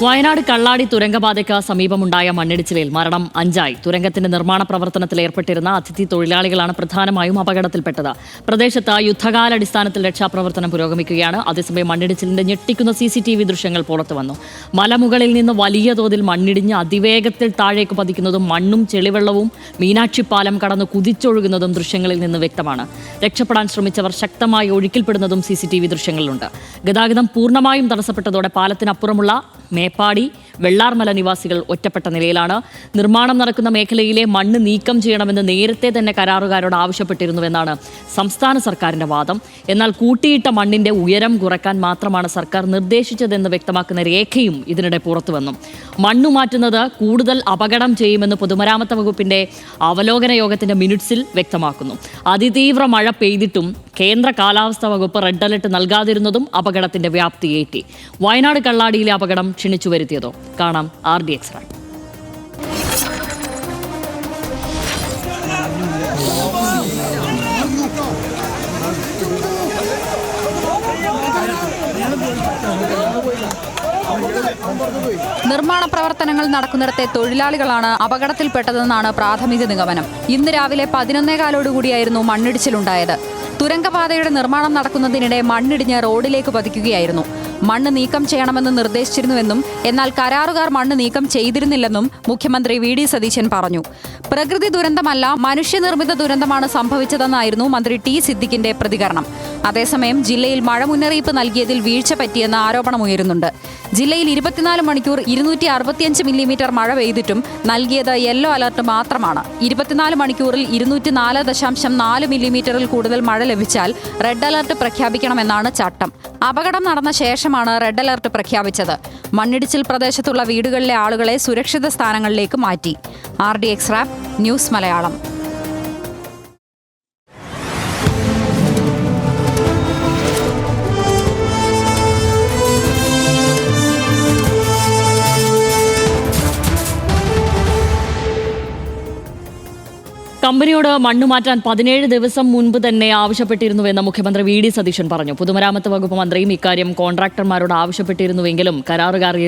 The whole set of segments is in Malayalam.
വയനാട് കള്ളാടി തുരങ്കപാതയ്ക്ക് സമീപമുണ്ടായ മണ്ണിടിച്ചിലിൽ മരണം 5 തുരങ്കത്തിന്റെ നിർമ്മാണ പ്രവർത്തനത്തിൽ ഏർപ്പെട്ടിരുന്ന അതിഥി തൊഴിലാളികളാണ് പ്രധാനമായും അപകടത്തിൽപ്പെട്ടത്. പ്രദേശത്ത് യുദ്ധകാലാടിസ്ഥാനത്തിൽ രക്ഷാപ്രവർത്തനം പുരോഗമിക്കുകയാണ്. അതേസമയം മണ്ണിടിച്ചിലിന്റെ ഞെട്ടിക്കുന്ന CCTV ദൃശ്യങ്ങൾ പുറത്തുവന്നു. മലമുകളിൽ നിന്ന് വലിയ തോതിൽ മണ്ണിടിഞ്ഞ് അതിവേഗത്തിൽ താഴേക്ക് പതിക്കുന്നതും മണ്ണും ചെളിവെള്ളവും മീനാക്ഷി പാലം കടന്ന് കുതിച്ചൊഴുകുന്നതും ദൃശ്യങ്ങളിൽ നിന്ന് വ്യക്തമാണ്. രക്ഷപ്പെടാൻ ശ്രമിച്ചവർ ശക്തമായി ഒഴുക്കിൽപ്പെടുന്നതും CCTV ദൃശ്യങ്ങളിലുണ്ട്. ഗതാഗതം പൂർണ്ണമായും തടസ്സപ്പെട്ടതോടെ പാലത്തിനപ്പുറമുള്ള മേപ്പാടി വെള്ളാർമല നിവാസികൾ ഒറ്റപ്പെട്ട നിലയിലാണ്. നിർമ്മാണം നടക്കുന്ന മേഖലയിലെ മണ്ണ് നീക്കം ചെയ്യണമെന്ന് നേരത്തെ തന്നെ കരാറുകാരോട് ആവശ്യപ്പെട്ടിരുന്നുവെന്നാണ് സംസ്ഥാന സർക്കാരിന്റെ വാദം. എന്നാൽ കൂട്ടിയിട്ട മണ്ണിന്റെ ഉയരം കുറയ്ക്കാൻ മാത്രമാണ് സർക്കാർ നിർദ്ദേശിച്ചതെന്ന് വ്യക്തമാക്കുന്ന രേഖയും ഇതിനിടെ പുറത്തുവന്നു. മണ്ണു മാറ്റുന്നത് കൂടുതൽ അപകടം ചെയ്യുമെന്ന് പൊതുമരാമത്ത് വകുപ്പിന്റെ അവലോകന യോഗത്തിന്റെ മിനിറ്റ്സിൽ വ്യക്തമാക്കുന്നു. അതിതീവ്ര മഴ പെയ്തിട്ടും കേന്ദ്ര കാലാവസ്ഥാ വകുപ്പ് റെഡ് അലർട്ട് നൽകാതിരുന്നതും അപകടത്തിന്റെ വ്യാപ്തിയേറ്റി. വയനാട് കള്ളാടിയിലെ അപകടം ക്ഷണിച്ചു വരുത്തിയതോ? കാണാം RDX റാൻ. നിർമ്മാണ പ്രവർത്തനങ്ങൾ നടക്കുന്നിടത്തെ തൊഴിലാളികളാണ് അപകടത്തിൽപ്പെട്ടതെന്നാണ് പ്രാഥമിക നിഗമനം. ഇന്ന് രാവിലെ 11:15 മണ്ണിടിച്ചിലുണ്ടായത്. തുരങ്കപാതയുടെ നിർമ്മാണം നടക്കുന്നതിനിടെ മണ്ണിടിഞ്ഞ് റോഡിലേക്ക് പതിക്കുകയായിരുന്നു. മണ്ണ് നീക്കം ചെയ്യണമെന്ന് നിർദ്ദേശിച്ചിരുന്നുവെന്നും എന്നാൽ കരാറുകാർ മണ്ണ് നീക്കം ചെയ്തിരുന്നില്ലെന്നും മുഖ്യമന്ത്രി VD സതീശൻ പറഞ്ഞു. പ്രകൃതി ദുരന്തമല്ല, മനുഷ്യനിർമ്മിത ദുരന്തമാണ് സംഭവിച്ചതെന്നായിരുന്നു മന്ത്രി T സിദ്ദിഖിന്റെ പ്രതികരണം. അതേസമയം ജില്ലയിൽ മഴ മുന്നറിയിപ്പ് നൽകിയതിൽ വീഴ്ച പറ്റിയെന്ന ആരോപണമുയരുന്നുണ്ട്. ജില്ലയിൽ 24 മണിക്കൂർ 265 മില്ലിമീറ്റർ മഴ പെയ്തിട്ടും നൽകിയത് യെല്ലോ അലർട്ട് മാത്രമാണ്. 24 മണിക്കൂറിൽ 204.4 മില്ലിമീറ്ററിൽ കൂടുതൽ മഴ ലഭിച്ചാൽ റെഡ് അലർട്ട് പ്രഖ്യാപിക്കണമെന്നാണ് ചട്ടം. അപകടം നടന്ന ശേഷമാണ് റെഡ് അലർട്ട് പ്രഖ്യാപിച്ചത്. മണ്ണിടിച്ചിൽ പ്രദേശത്തുള്ള വീടുകളിലെ ആളുകളെ സുരക്ഷിത സ്ഥാനങ്ങളിലേക്ക് മാറ്റി. RDX rap news Malayalam. കമ്പനിയോട് മണ്ണ് മാറ്റാൻ 17 ദിവസം മുൻപ് തന്നെ ആവശ്യപ്പെട്ടിരുന്നുവെന്ന് മുഖ്യമന്ത്രി VD സതീശൻ പറഞ്ഞു. പൊതുമരാമത്ത് വകുപ്പ് മന്ത്രിയും ഇക്കാര്യം കോൺട്രാക്ടർമാരോട് ആവശ്യപ്പെട്ടിരുന്നുവെങ്കിലും കരാറുകാർ ഈ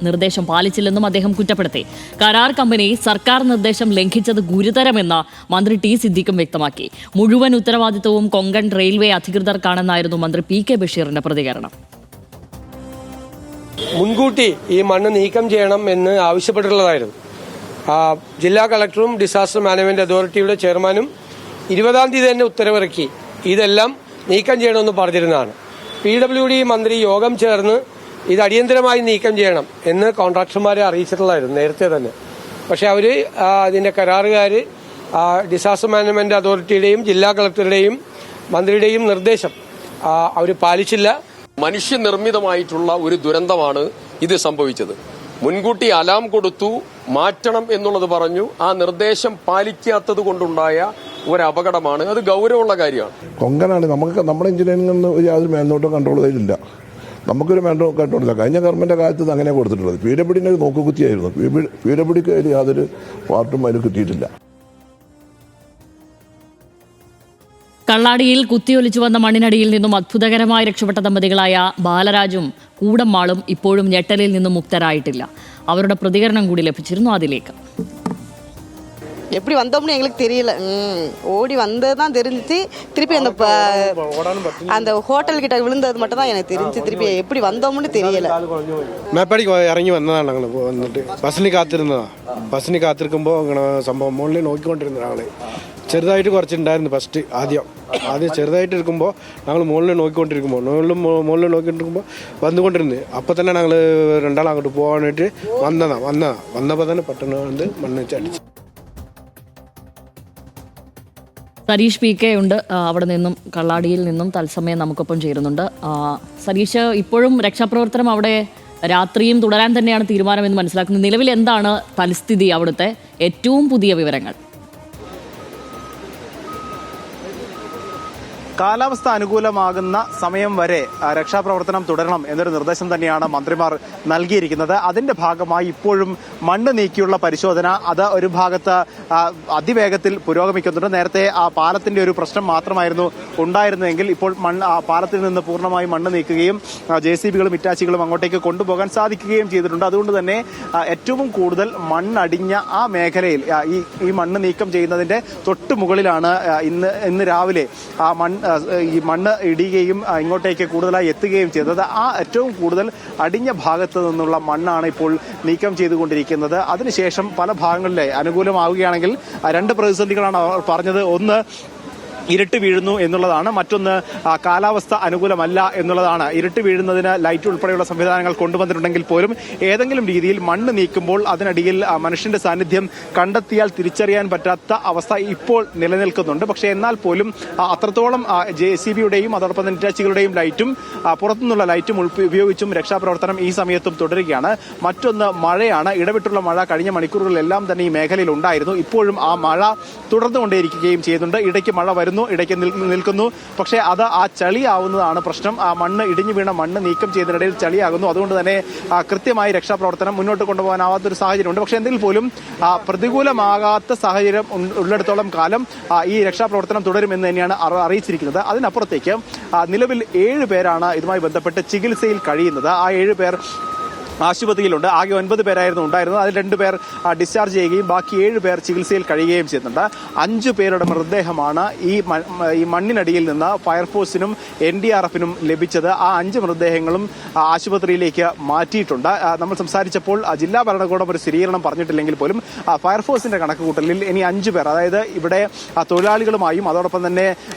നിർദ്ദേശം പാലിച്ചില്ലെന്നും അദ്ദേഹം കുറ്റപ്പെടുത്തി. കരാർ കമ്പനി സർക്കാർ നിർദ്ദേശം ലംഘിച്ചത് ഗുരുതരമെന്ന് മന്ത്രി T സിദ്ദിഖും വ്യക്തമാക്കി. മുഴുവൻ ഉത്തരവാദിത്വവും കൊങ്കൺ റെയിൽവേ അധികൃതർക്കാണെന്നായിരുന്നു മന്ത്രി PK ബഷീറിന്റെ പ്രതികരണം. മുൻകൂട്ടി ഈ മണ്ണ് നീക്കം ചെയ്യണം എന്ന് ആവശ്യപ്പെട്ടിട്ടുള്ളതായിരുന്നു. ജില്ലാ കളക്ടറും ഡിസാസ്റ്റർ മാനേജ്മെന്റ് അതോറിറ്റിയുടെ ചെയർമാനും 20-ാം തീയതി തന്നെ ഉത്തരവിറക്കി ഇതെല്ലാം നീക്കം ചെയ്യണമെന്ന് പറഞ്ഞിരുന്നതാണ്. PWD മന്ത്രി യോഗം ചേർന്ന് ഇത് അടിയന്തരമായി നീക്കം ചെയ്യണം എന്ന് കോൺട്രാക്ടർമാരെ അറിയിച്ചിട്ടുള്ളതായിരുന്നു നേരത്തെ തന്നെ. പക്ഷെ അവർ അതിന്റെ കരാറുകാർ ഡിസാസ്റ്റർ മാനേജ്മെന്റ് അതോറിറ്റിയുടെയും ജില്ലാ കളക്ടറുടെയും മന്ത്രിയുടെയും നിർദ്ദേശം അവർ പാലിച്ചില്ല. മനുഷ്യനിർമ്മിതമായിട്ടുള്ള ഒരു ദുരന്തമാണ് ഇത് സംഭവിച്ചത്. മുൻകൂട്ടി അലാം കൊടുത്തു, മാറ്റണം എന്നുള്ളത് പറഞ്ഞു. ആ നിർദ്ദേശം പാലിക്കാത്തത് കൊണ്ടുണ്ടായ ഒരു അപകടമാണ്. അത് ഗൗരവമുള്ള കാര്യമാണ്. കൊങ്കനാണ് നമ്മുടെ എഞ്ചിനീയറിംഗിൽ യാതൊരു മേൽനോട്ടം കൺട്രോൾ ചെയ്തില്ല. നമുക്കൊരു മേൽനോട്ടം കൺട്രോൾ ഇല്ല. കഴിഞ്ഞ ഗവൺമെന്റ് കാലത്ത് അങ്ങനെ കൊടുത്തിട്ടുള്ളത്. PWD നോക്കുകുത്തിയായിരുന്നു. PWDക്ക് യാതൊരു പാർട്ടും അതിൽ കിട്ടിയിട്ടില്ല. കള്ളാടിയിൽ കുത്തിയൊലിച്ചു വന്ന മണ്ണിനടിയിൽ നിന്നും അത്ഭുതകരമായി രക്ഷപ്പെട്ട ദമ്പതികളായ ബാലരാജും കൂടമ്മാളും ഇപ്പോഴും ഞെട്ടലിൽ നിന്നും മുക്തരായിട്ടില്ല. അവരുടെ പ്രതികരണം കൂടി ലഭിച്ചിരുന്നു. അതിലേക്ക്. எப்படி வந்தோம்னு எங்களுக்கு தெரியல. ஓடி வந்தது தான் தெரிஞ்சிச்சு. திருப்பி அந்த ஹோட்டல் கிட்ட விழுந்தது மட்டும் தான் எனக்கு தெரிஞ்சு. திருப்பி எப்படி வந்தோம்னு தெரியல. മേപ്പാടിക്ക് ഇറങ്ങി വന്നതാണ് ഞങ്ങൾ. വന്നിട്ട് ബസ്സിന് കാത്തിരുന്നതാണ്. ബസ്സിന് കാത്തിരിക്കുമ്പോൾ അങ്ങനെ സംഭവം മുകളിൽ നോക്കിക്കൊണ്ടിരുന്നതാണ്. ചെറുതായിട്ട് കുറച്ചുണ്ടായിരുന്നു ഫസ്റ്റ്. ആദ്യം ചെറുതായിട്ട് ഇരിക്കുമ്പോൾ ഞങ്ങൾ മുകളിൽ നോക്കിക്കൊണ്ടിരിക്കുമ്പോൾ മുകളിൽ നോക്കിക്കൊണ്ടിരിക്കുമ്പോൾ വന്നുകൊണ്ടിരുന്നത്. അപ്പോൾ തന്നെ ഞങ്ങൾ രണ്ടാളും അങ്ങോട്ട് പോകാനായിട്ട് വന്നപ്പോൾ തന്നെ പെട്ടെന്ന് വന്ന് മണ്ണ് വെച്ച് അടിച്ചു. സരീഷ് PK ഉണ്ട് അവിടെ നിന്നും, കള്ളാടിയിൽ നിന്നും തത്സമയം നമുക്കൊപ്പം ചേരുന്നുണ്ട്. സരീഷ്, ഇപ്പോഴും രക്ഷാപ്രവർത്തനം അവിടെ രാത്രിയും തുടരാൻ തന്നെയാണ് തീരുമാനമെന്ന് മനസ്സിലാക്കുന്നത്. നിലവിൽ എന്താണ് തൽസ്ഥിതി, അവിടുത്തെ ഏറ്റവും പുതിയ വിവരങ്ങൾ? കാലാവസ്ഥ അനുകൂലമാകുന്ന സമയം വരെ രക്ഷാപ്രവർത്തനം തുടരണം എന്നൊരു നിർദ്ദേശം തന്നെയാണ് മന്ത്രിമാർ നൽകിയിരിക്കുന്നത്. അതിന്റെ ഭാഗമായി ഇപ്പോഴും മണ്ണ് നീക്കിയുള്ള പരിശോധന അത് ഒരു ഭാഗത്ത് അതിവേഗത്തിൽ പുരോഗമിക്കുന്നുണ്ട്. നേരത്തെ ആ പാലത്തിന്റെ ഒരു പ്രശ്നം മാത്രമായിരുന്നു ഉണ്ടായിരുന്നതെങ്കിൽ ഇപ്പോൾ പാലത്തിൽ നിന്ന് പൂർണ്ണമായി മണ്ണ് നീക്കുകയും JCBകളും ഇറ്റാച്ചികളും അങ്ങോട്ടേക്ക് കൊണ്ടുപോകാൻ സാധിക്കുകയും ചെയ്തിട്ടുണ്ട്. അതുകൊണ്ട് തന്നെ ഏറ്റവും കൂടുതൽ മണ്ണടിഞ്ഞ ആ മേഖലയിൽ ഈ മണ്ണ് നീക്കം ചെയ്യുന്നതിന്റെ തൊട്ട് മുകളിലാണ് ഇന്ന് രാവിലെ ഈ മണ്ണ് ഇടുകയും ഇങ്ങോട്ടേക്ക് കൂടുതലായി എത്തുകയും ചെയ്തത്. ആ ഏറ്റവും കൂടുതൽ അടിഞ്ഞ ഭാഗത്ത് നിന്നുള്ള മണ്ണാണ് ഇപ്പോൾ നീക്കം ചെയ്തുകൊണ്ടിരിക്കുന്നത്. അതിനുശേഷം പല ഭാഗങ്ങളിലെ അനുകൂലമാവുകയാണെങ്കിൽ രണ്ട് പ്രതിസന്ധികളാണ് അവർ പറഞ്ഞത്. ഒന്ന്, ഇരുട്ട് വീഴുന്നു എന്നുള്ളതാണ്. മറ്റൊന്ന്, കാലാവസ്ഥ അനുകൂലമല്ല എന്നുള്ളതാണ്. ഇരുട്ട് വീഴുന്നതിന് ലൈറ്റ് ഉൾപ്പെടെയുള്ള സംവിധാനങ്ങൾ കൊണ്ടുവന്നിട്ടുണ്ടെങ്കിൽ പോലും ഏതെങ്കിലും രീതിയിൽ മണ്ണ് നീക്കുമ്പോൾ അതിനടിയിൽ മനുഷ്യന്റെ സാന്നിധ്യം കണ്ടെത്തിയാൽ തിരിച്ചറിയാൻ പറ്റാത്ത അവസ്ഥ ഇപ്പോൾ നിലനിൽക്കുന്നുണ്ട്. പക്ഷേ എന്നാൽ പോലും അത്രത്തോളം JCBയുടെയും അതോടൊപ്പം തന്നെ ഇറ്റാച്ചികളുടെയും ലൈറ്റും പുറത്തുനിന്നുള്ള ലൈറ്റും ഉപയോഗിച്ചും രക്ഷാപ്രവർത്തനം ഈ സമയത്തും തുടരുകയാണ്. മറ്റൊന്ന്, മഴയാണ്. ഇടവിട്ടുള്ള മഴ കഴിഞ്ഞ മണിക്കൂറുകളിലെല്ലാം തന്നെ ഈ മേഖലയിൽ ഉണ്ടായിരുന്നു. ഇപ്പോഴും ആ മഴ തുടർന്നുകൊണ്ടേയിരിക്കുകയും ചെയ്യുന്നുണ്ട്. ഇടയ്ക്ക് മഴ വരുന്നു, ഇടയ്ക്ക് നിൽക്കുന്നു. പക്ഷേ അത് ആ ചളിയാവുന്നതാണ് പ്രശ്നം. ആ മണ്ണ് ഇടിഞ്ഞു വീണ മണ്ണ് നീക്കം ചെയ്തതിനിടയിൽ ചളിയാകുന്നു. അതുകൊണ്ട് തന്നെ കൃത്യമായി രക്ഷാപ്രവർത്തനം മുന്നോട്ട് കൊണ്ടുപോകാനാവാത്തൊരു സാഹചര്യമുണ്ട്. പക്ഷേ എന്തെങ്കിലും പോലും പ്രതികൂലമാകാത്ത സാഹചര്യം ഉള്ളിടത്തോളം കാലം ഈ രക്ഷാപ്രവർത്തനം തുടരുമെന്ന് തന്നെയാണ് അറിയിച്ചിരിക്കുന്നത്. അതിനപ്പുറത്തേക്ക് നിലവിൽ 7 പേരാണ് ഇതുമായി ബന്ധപ്പെട്ട് ചികിത്സയിൽ കഴിയുന്നത്. ആ 7 പേർ ആശുപത്രിയിലുണ്ട്. ആകെ 9 പേരായിരുന്നു ഉണ്ടായിരുന്നത്. അതിൽ 2 പേർ ഡിസ്ചാർജ് ചെയ്യുകയും ബാക്കി 7 പേർ ചികിത്സയിൽ കഴിയുകയും ചെയ്യുന്നുണ്ട്. 5 പേരുടെ മൃതദേഹമാണ് ഈ മണ്ണിനടിയിൽ നിന്ന് ഫയർഫോഴ്സിനും NDRFനും ലഭിച്ചത്. ആ 5 മൃതദേഹങ്ങളും ആശുപത്രിയിലേക്ക് മാറ്റിയിട്ടുണ്ട്. നമ്മൾ സംസാരിച്ചപ്പോൾ ജില്ലാ ഭരണകൂടം ഒരു സ്ഥിരീകരണം പറഞ്ഞിട്ടില്ലെങ്കിൽ പോലും ഫയർഫോഴ്സിന്റെ കണക്കുകൂട്ടലിൽ ഇനി 5 പേർ, അതായത് ഇവിടെ തൊഴിലാളികളുമായും അതോടൊപ്പം തന്നെ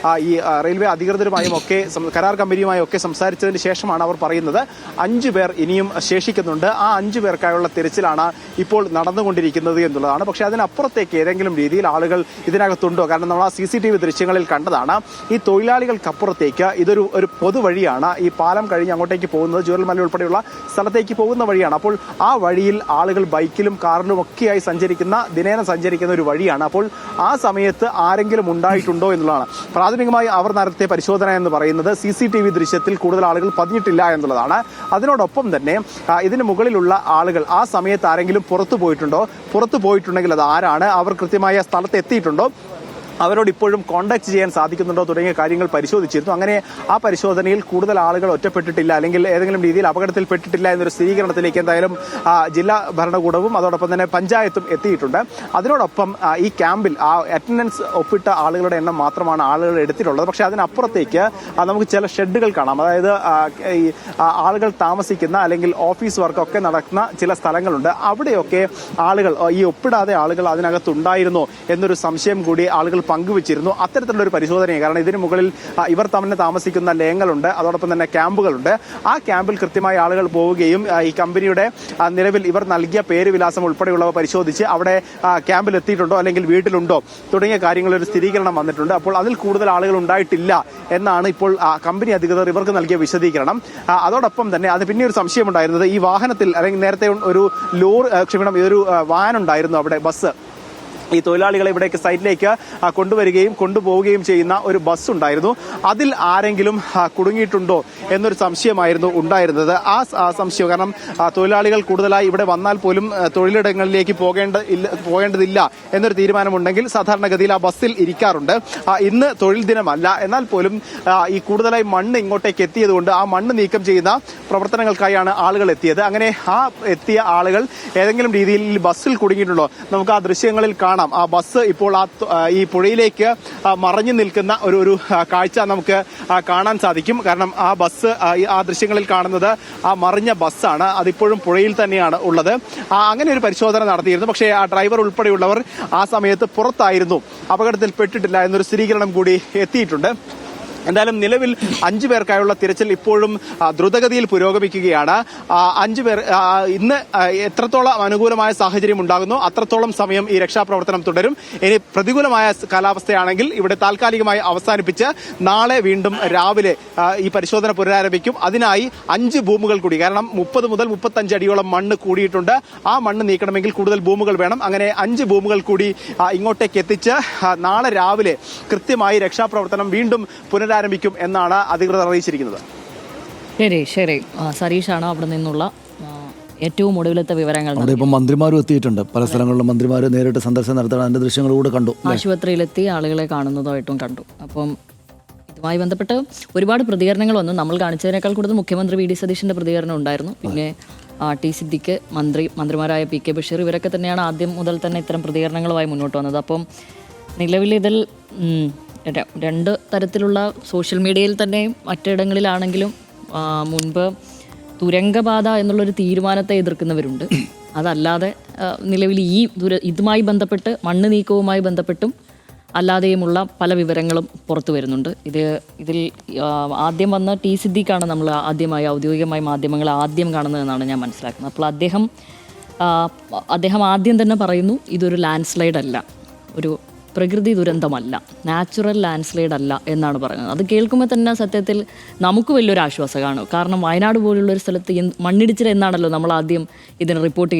ഈ റെയിൽവേ അധികൃതരുമായും ഒക്കെ കരാർ കമ്പനിയുമായും ഒക്കെ സംസാരിച്ചതിന് ശേഷമാണ് അവർ പറയുന്നത് 5 പേർ ഇനിയും ശേഷിക്കുന്നു. ആ 5 പേർക്കായുള്ള തിരച്ചിലാണ് ഇപ്പോൾ നടന്നുകൊണ്ടിരിക്കുന്നത് എന്നുള്ളതാണ്. പക്ഷേ അതിനപ്പുറത്തേക്ക് ഏതെങ്കിലും രീതിയിൽ ആളുകൾ ഇതിനകത്തുണ്ടോ? കാരണം നമ്മൾ ആ CCTV ദൃശ്യങ്ങളിൽ കണ്ടതാണ്. ഈ തൊഴിലാളികൾക്കപ്പുറത്തേക്ക് ഇതൊരു പൊതുവഴിയാണ്. ഈ പാലം കഴിഞ്ഞ് അങ്ങോട്ടേക്ക് പോകുന്നത് ജൂരൽമല ഉൾപ്പെടെയുള്ള സ്ഥലത്തേക്ക് പോകുന്ന വഴിയാണ്. അപ്പോൾ ആ വഴിയിൽ ആളുകൾ ബൈക്കിലും കാറിലും ഒക്കെയായി ദിനേന സഞ്ചരിക്കുന്ന ഒരു വഴിയാണ്. അപ്പോൾ ആ സമയത്ത് ആരെങ്കിലും ഉണ്ടായിട്ടുണ്ടോ എന്നുള്ളതാണ്. പ്രാഥമികമായി അവർ നടത്തിയ പരിശോധന എന്ന് പറയുന്നത് CCTV ദൃശ്യത്തിൽ കൂടുതൽ ആളുകൾ പതിഞ്ഞിട്ടില്ല എന്നുള്ളതാണ്. അതിനോടൊപ്പം തന്നെ ഇതിന് മുകളിലുള്ള ആളുകൾ ആ സമയത്ത് ആരെങ്കിലും പുറത്തു പോയിട്ടുണ്ടെങ്കിൽ അത് ആരാണ്, അവർ കൃത്യമായ സ്ഥലത്ത് എത്തിയിട്ടുണ്ടോ, അവരോട് ഇപ്പോഴും കോൺടാക്ട് ചെയ്യാൻ സാധിക്കുന്നുണ്ടോ തുടങ്ങിയ കാര്യങ്ങൾ പരിശോധിച്ചിരുന്നു. അങ്ങനെ ആ പരിശോധനയിൽ കൂടുതൽ ആളുകൾ ഒറ്റപ്പെട്ടിട്ടില്ല അല്ലെങ്കിൽ ഏതെങ്കിലും രീതിയിൽ അപകടത്തിൽപ്പെട്ടിട്ടില്ല എന്നൊരു സ്ഥിരീകരണത്തിലേക്ക് എന്തായാലും ജില്ലാ ഭരണകൂടവും അതോടൊപ്പം തന്നെ പഞ്ചായത്തും എത്തിയിട്ടുണ്ട്. അതിനോടൊപ്പം ഈ ക്യാമ്പിൽ അറ്റൻഡൻസ് ഒപ്പിട്ട ആളുകളുടെ എണ്ണം മാത്രമാണ് ആളുകൾ എടുത്തിട്ടുള്ളത്. പക്ഷേ അതിനപ്പുറത്തേക്ക് നമുക്ക് ചില ഷെഡുകൾ കാണാം. അതായത് ഈ ആളുകൾ താമസിക്കുന്ന അല്ലെങ്കിൽ ഓഫീസ് വർക്കൊക്കെ നടക്കുന്ന ചില സ്ഥലങ്ങളുണ്ട്. അവിടെയൊക്കെ ആളുകൾ ഈ ഒപ്പിടാതെ ആളുകൾ അതിനകത്തുണ്ടായിരുന്നോ എന്നൊരു സംശയം കൂടി ആളുകൾ പങ്കുവച്ചിരുന്നു. അത്തരത്തിലുള്ള ഒരു പരിശോധനയാണ്. കാരണം ഇതിന് മുകളിൽ ഇവർ തമ്മിൽ താമസിക്കുന്ന ലയങ്ങളുണ്ട്, അതോടൊപ്പം തന്നെ ക്യാമ്പുകളുണ്ട്. ആ ക്യാമ്പിൽ കൃത്യമായി ആളുകൾ പോവുകയും ഈ കമ്പനിയുടെ നിലവിൽ ഇവർ നൽകിയ പേര് വിലാസം ഉൾപ്പെടെയുള്ളവ പരിശോധിച്ച് അവിടെ ക്യാമ്പിൽ എത്തിയിട്ടുണ്ടോ അല്ലെങ്കിൽ വീട്ടിലുണ്ടോ തുടങ്ങിയ കാര്യങ്ങളൊരു സ്ഥിരീകരണം വന്നിട്ടുണ്ട്. അപ്പോൾ അതിൽ കൂടുതൽ ആളുകൾ ഉണ്ടായിട്ടില്ല എന്നാണ് ഇപ്പോൾ കമ്പനി അധികൃതർ ഇവർക്ക് നൽകിയ വിശദീകരണം. അതോടൊപ്പം തന്നെ അത് പിന്നെ ഒരു സംശയമുണ്ടായിരുന്നത് ഈ വാഹനത്തിൽ അല്ലെങ്കിൽ നേരത്തെ ഒരു ഒരു വാൻ ഉണ്ടായിരുന്നു അവിടെ, ബസ്. ഈ തൊഴിലാളികളെ ഇവിടേക്ക് സൈറ്റിലേക്ക് കൊണ്ടുപോവുകയും ചെയ്യുന്ന ഒരു ബസ് ഉണ്ടായിരുന്നു. അതിൽ ആരെങ്കിലും കുടുങ്ങിയിട്ടുണ്ടോ എന്നൊരു സംശയമായിരുന്നു ഉണ്ടായിരുന്നത്. ആ സംശയം കാരണം തൊഴിലാളികൾ കൂടുതലായി ഇവിടെ വന്നാൽ പോലും തൊഴിലിടങ്ങളിലേക്ക് പോകേണ്ടതില്ല എന്നൊരു തീരുമാനമുണ്ടെങ്കിൽ സാധാരണഗതിയിൽ ആ ബസ്സിൽ ഇരിക്കാറുണ്ട്. ഇന്ന് തൊഴിൽ ദിനമല്ല, എന്നാൽ പോലും ഈ കൂടുതലായി മണ്ണ് ഇങ്ങോട്ടേക്ക് എത്തിയതുകൊണ്ട് ആ മണ്ണ് നീക്കം ചെയ്യുന്ന പ്രവർത്തനങ്ങൾക്കായാണ് ആളുകൾ എത്തിയത്. അങ്ങനെ ആ എത്തിയ ആളുകൾ ഏതെങ്കിലും രീതിയിൽ ബസ്സിൽ കുടുങ്ങിയിട്ടുണ്ടോ? നമുക്ക് ആ ദൃശ്യങ്ങളിൽ കാണാം. ആ ബസ് ഇപ്പോൾ ഈ പുഴയിലേക്ക് മറഞ്ഞു നിൽക്കുന്ന ഒരു കാഴ്ച നമുക്ക് കാണാൻ സാധിക്കും. കാരണം ആ ബസ് ആ ദൃശ്യങ്ങളിൽ കാണുന്നത് ആ മറിഞ്ഞ ബസ്സാണ്. അതിപ്പോഴും പുഴയിൽ തന്നെയാണ് ഉള്ളത്. അങ്ങനെ ഒരു പരിശോധന നടത്തിയിരുന്നു. പക്ഷേ ആ ഡ്രൈവർ ഉൾപ്പെടെയുള്ളവർ ആ സമയത്ത് പുറത്തായിരുന്നു, അപകടത്തിൽപ്പെട്ടിട്ടില്ല എന്നൊരു സ്ഥിരീകരണം കൂടി എത്തിയിട്ടുണ്ട്. എന്തായാലും നിലവിൽ 5 പേർക്കായുള്ള തിരച്ചിൽ ഇപ്പോഴും ദ്രുതഗതിയിൽ പുരോഗമിക്കുകയാണ്. 5 പേർ ഇന്ന് എത്രത്തോളം അനുകൂലമായ സാഹചര്യം ഉണ്ടാകുന്നു അത്രത്തോളം സമയം ഈ രക്ഷാപ്രവർത്തനം തുടരും. ഇനി പ്രതികൂലമായ കാലാവസ്ഥയാണെങ്കിൽ ഇവിടെ താൽക്കാലികമായി അവസാനിപ്പിച്ച് നാളെ വീണ്ടും രാവിലെ ഈ പരിശോധന പുനരാരംഭിക്കും. അതിനായി 5 ബൂമുകൾ കൂടി, കാരണം 30 മുതൽ 35 അടിയോളം മണ്ണ് കൂടിയിട്ടുണ്ട്. ആ മണ്ണ് നീക്കണമെങ്കിൽ കൂടുതൽ ബൂമുകൾ വേണം. അങ്ങനെ 5 ബൂമുകൾ കൂടി ഇങ്ങോട്ടേക്ക് എത്തിച്ച് നാളെ രാവിലെ കൃത്യമായി രക്ഷാപ്രവർത്തനം വീണ്ടും പുനരാരംഭിക്കും എന്നാണ് അധികൃതർ അറിയിച്ചിരിക്കുന്നത്. ശരി സരീഷാണ് അവിടെ നിന്നുള്ള ഏറ്റവും ഒടുവിലത്തെ വിവരങ്ങൾ. അവിടെ ഇപ്പം മന്ത്രിമാരും എത്തിയിട്ടുണ്ട്. പല സ്ഥലങ്ങളിലും മന്ത്രിമാർ നേരിട്ട് സന്ദർശനം നടത്താൻ അതിന്റെ ദൃശ്യങ്ങളൂടെ കണ്ടു. ആശുപത്രിയിലെത്തി ആളുകളെ കാണുന്നതായിട്ടും കണ്ടു. അപ്പം ഇതുമായി ബന്ധപ്പെട്ട് ഒരുപാട് പ്രതികരണങ്ങൾ വന്നു. നമ്മൾ കാണിച്ചതിനേക്കാൾ കൂടുതൽ മുഖ്യമന്ത്രി വി ഡി സതീശന്റെ പ്രതികരണം ഉണ്ടായിരുന്നു. പിന്നെ ടി സിദ്ദിഖ്, മന്ത്രിമാരായ പി കെ ബഷീർ, ഇവരൊക്കെ തന്നെയാണ് ആദ്യം മുതൽ തന്നെ ഇത്തരം പ്രതികരണങ്ങളുമായി മുന്നോട്ട് വന്നത്. അപ്പം നിലവിൽ ഇതിൽ രണ്ട് തരത്തിലുള്ള സോഷ്യൽ മീഡിയയിൽ തന്നെയും മറ്റിടങ്ങളിലാണെങ്കിലും മുൻപ് തുരങ്കപാത എന്നുള്ളൊരു തീരുമാനത്തെ എതിർക്കുന്നവരുണ്ട്. അതല്ലാതെ നിലവിൽ ഇതുമായി ബന്ധപ്പെട്ട് മണ്ണ് നീക്കവുമായി ബന്ധപ്പെട്ടും അല്ലാതെയുമുള്ള പല വിവരങ്ങളും പുറത്തു വരുന്നുണ്ട്. ഇതിൽ ആദ്യം വന്ന ടി സിദ്ദിഖാണ് നമ്മൾ ആദ്യമായി ഔദ്യോഗികമായി മാധ്യമങ്ങൾ ആദ്യം കാണുന്നതെന്നാണ് ഞാൻ മനസ്സിലാക്കുന്നത്. അപ്പോൾ അദ്ദേഹം ആദ്യം തന്നെ പറയുന്നു, ഇതൊരു ലാൻഡ് സ്ലൈഡ് അല്ല, ഒരു പ്രകൃതി ദുരന്തമല്ല, നാച്ചുറൽ ലാൻഡ് സ്ലൈഡ് അല്ല എന്നാണ് പറയുന്നത്. അത് കേൾക്കുമ്പോൾ തന്നെ സത്യത്തിൽ നമുക്ക് വലിയൊരു ആശ്വാസമാണ്. കാരണം വയനാട് പോലുള്ളൊരു സ്ഥലത്ത് മണ്ണിടിച്ചിൽ എന്നാണല്ലോ നമ്മൾ ആദ്യം ഇതിന് റിപ്പോർട്ട്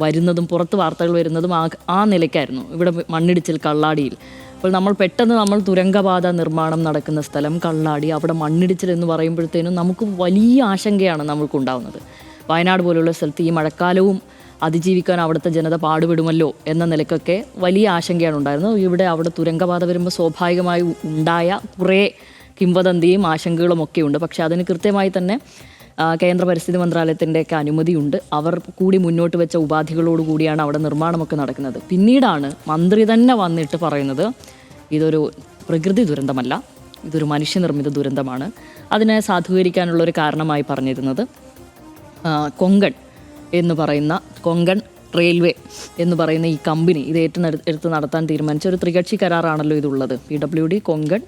വരുന്നതും പുറത്ത് വാർത്തകൾ വരുന്നതും ആ നിലയ്ക്കായിരുന്നു. ഇവിടെ മണ്ണിടിച്ചിൽ കള്ളാടിയിൽ. അപ്പോൾ നമ്മൾ തുരങ്കപാത നിർമ്മാണം നടക്കുന്ന സ്ഥലം കള്ളാടി, അവിടെ മണ്ണിടിച്ചിൽ എന്ന് പറയുമ്പോഴത്തേനും നമുക്ക് വലിയ ആശങ്കയാണ് നമുക്കുണ്ടാവുന്നത്. വയനാട് പോലുള്ള സ്ഥലത്ത് ഈ മഴക്കാലവും അതിജീവിക്കാൻ അവിടുത്തെ ജനത പാടുപെടുമല്ലോ എന്ന നിലയ്ക്കൊക്കെ വലിയ ആശങ്കയാണ് ഉണ്ടായിരുന്നത്. അവിടെ തുരങ്കപാത വരുമ്പോൾ സ്വാഭാവികമായി ഉണ്ടായ കുറേ കിംവദന്തിയും ആശങ്കകളും ഒക്കെ ഉണ്ട്. പക്ഷേ അതിന് കൃത്യമായി തന്നെ കേന്ദ്ര പരിസ്ഥിതി മന്ത്രാലയത്തിൻ്റെയൊക്കെ അനുമതിയുണ്ട്. അവർ കൂടി മുന്നോട്ട് വെച്ച ഉപാധികളോടുകൂടിയാണ് അവിടെ നിർമ്മാണമൊക്കെ നടക്കുന്നത്. പിന്നീടാണ് മന്ത്രി തന്നെ വന്നിട്ട് പറയുന്നത്, ഇതൊരു പ്രകൃതി ദുരന്തമല്ല, ഇതൊരു മനുഷ്യനിർമ്മിത ദുരന്തമാണ്. അതിനെ സാധൂകരിക്കാനുള്ളൊരു കാരണമായി പറഞ്ഞിരുന്നത് കൊങ്കൺ റെയിൽവേ എന്ന് പറയുന്ന ഈ കമ്പനി ഇത് ഏറ്റെടുത്ത് നടത്താൻ തീരുമാനിച്ച ഒരു ത്രികക്ഷി കരാറാണല്ലോ ഇതുള്ളത്. PWD, കൊങ്കൺ,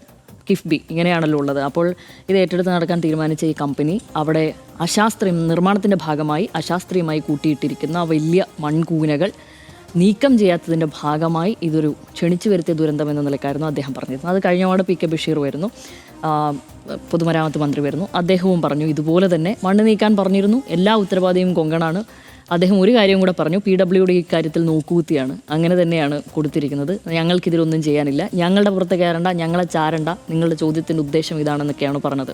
കിഫ്ബി ഇങ്ങനെയാണല്ലോ ഉള്ളത്. അപ്പോൾ ഇത് ഏറ്റെടുത്ത് നടക്കാൻ തീരുമാനിച്ച ഈ കമ്പനി അവിടെ നിർമ്മാണത്തിൻ്റെ ഭാഗമായി അശാസ്ത്രീയമായി കൂട്ടിയിട്ടിരിക്കുന്ന വലിയ മൺകൂനകൾ നീക്കം ചെയ്യാത്തതിൻ്റെ ഭാഗമായി ഇതൊരു ക്ഷണിച്ചു വരുത്തിയ ദുരന്തം എന്ന നിലക്കായിരുന്നു അദ്ദേഹം പറഞ്ഞിരുന്നത്. അത് കഴിഞ്ഞപാട് പി കെ ബഷീർ വരുന്നു, പൊതുമരാമത്ത് മന്ത്രി വരുന്നു. അദ്ദേഹവും പറഞ്ഞു ഇതുപോലെ തന്നെ മണ്ണ് നീക്കാൻ പറഞ്ഞിരുന്നു, എല്ലാ ഉത്തരവാദിയും കൊങ്കണാണ്. അദ്ദേഹം ഒരു കാര്യം കൂടെ പറഞ്ഞു, PWD ഇക്കാര്യത്തിൽ നോക്കുകുത്തിയാണ്, അങ്ങനെ തന്നെയാണ് കൊടുത്തിരിക്കുന്നത്, ഞങ്ങൾക്കിതിലൊന്നും ചെയ്യാനില്ല, ഞങ്ങളുടെ പുറത്ത് കയറണ്ട, ഞങ്ങളെ ചാരണ്ട, നിങ്ങളുടെ ചോദ്യത്തിൻ്റെ ഉദ്ദേശം ഇതാണെന്നൊക്കെയാണ് പറഞ്ഞത്.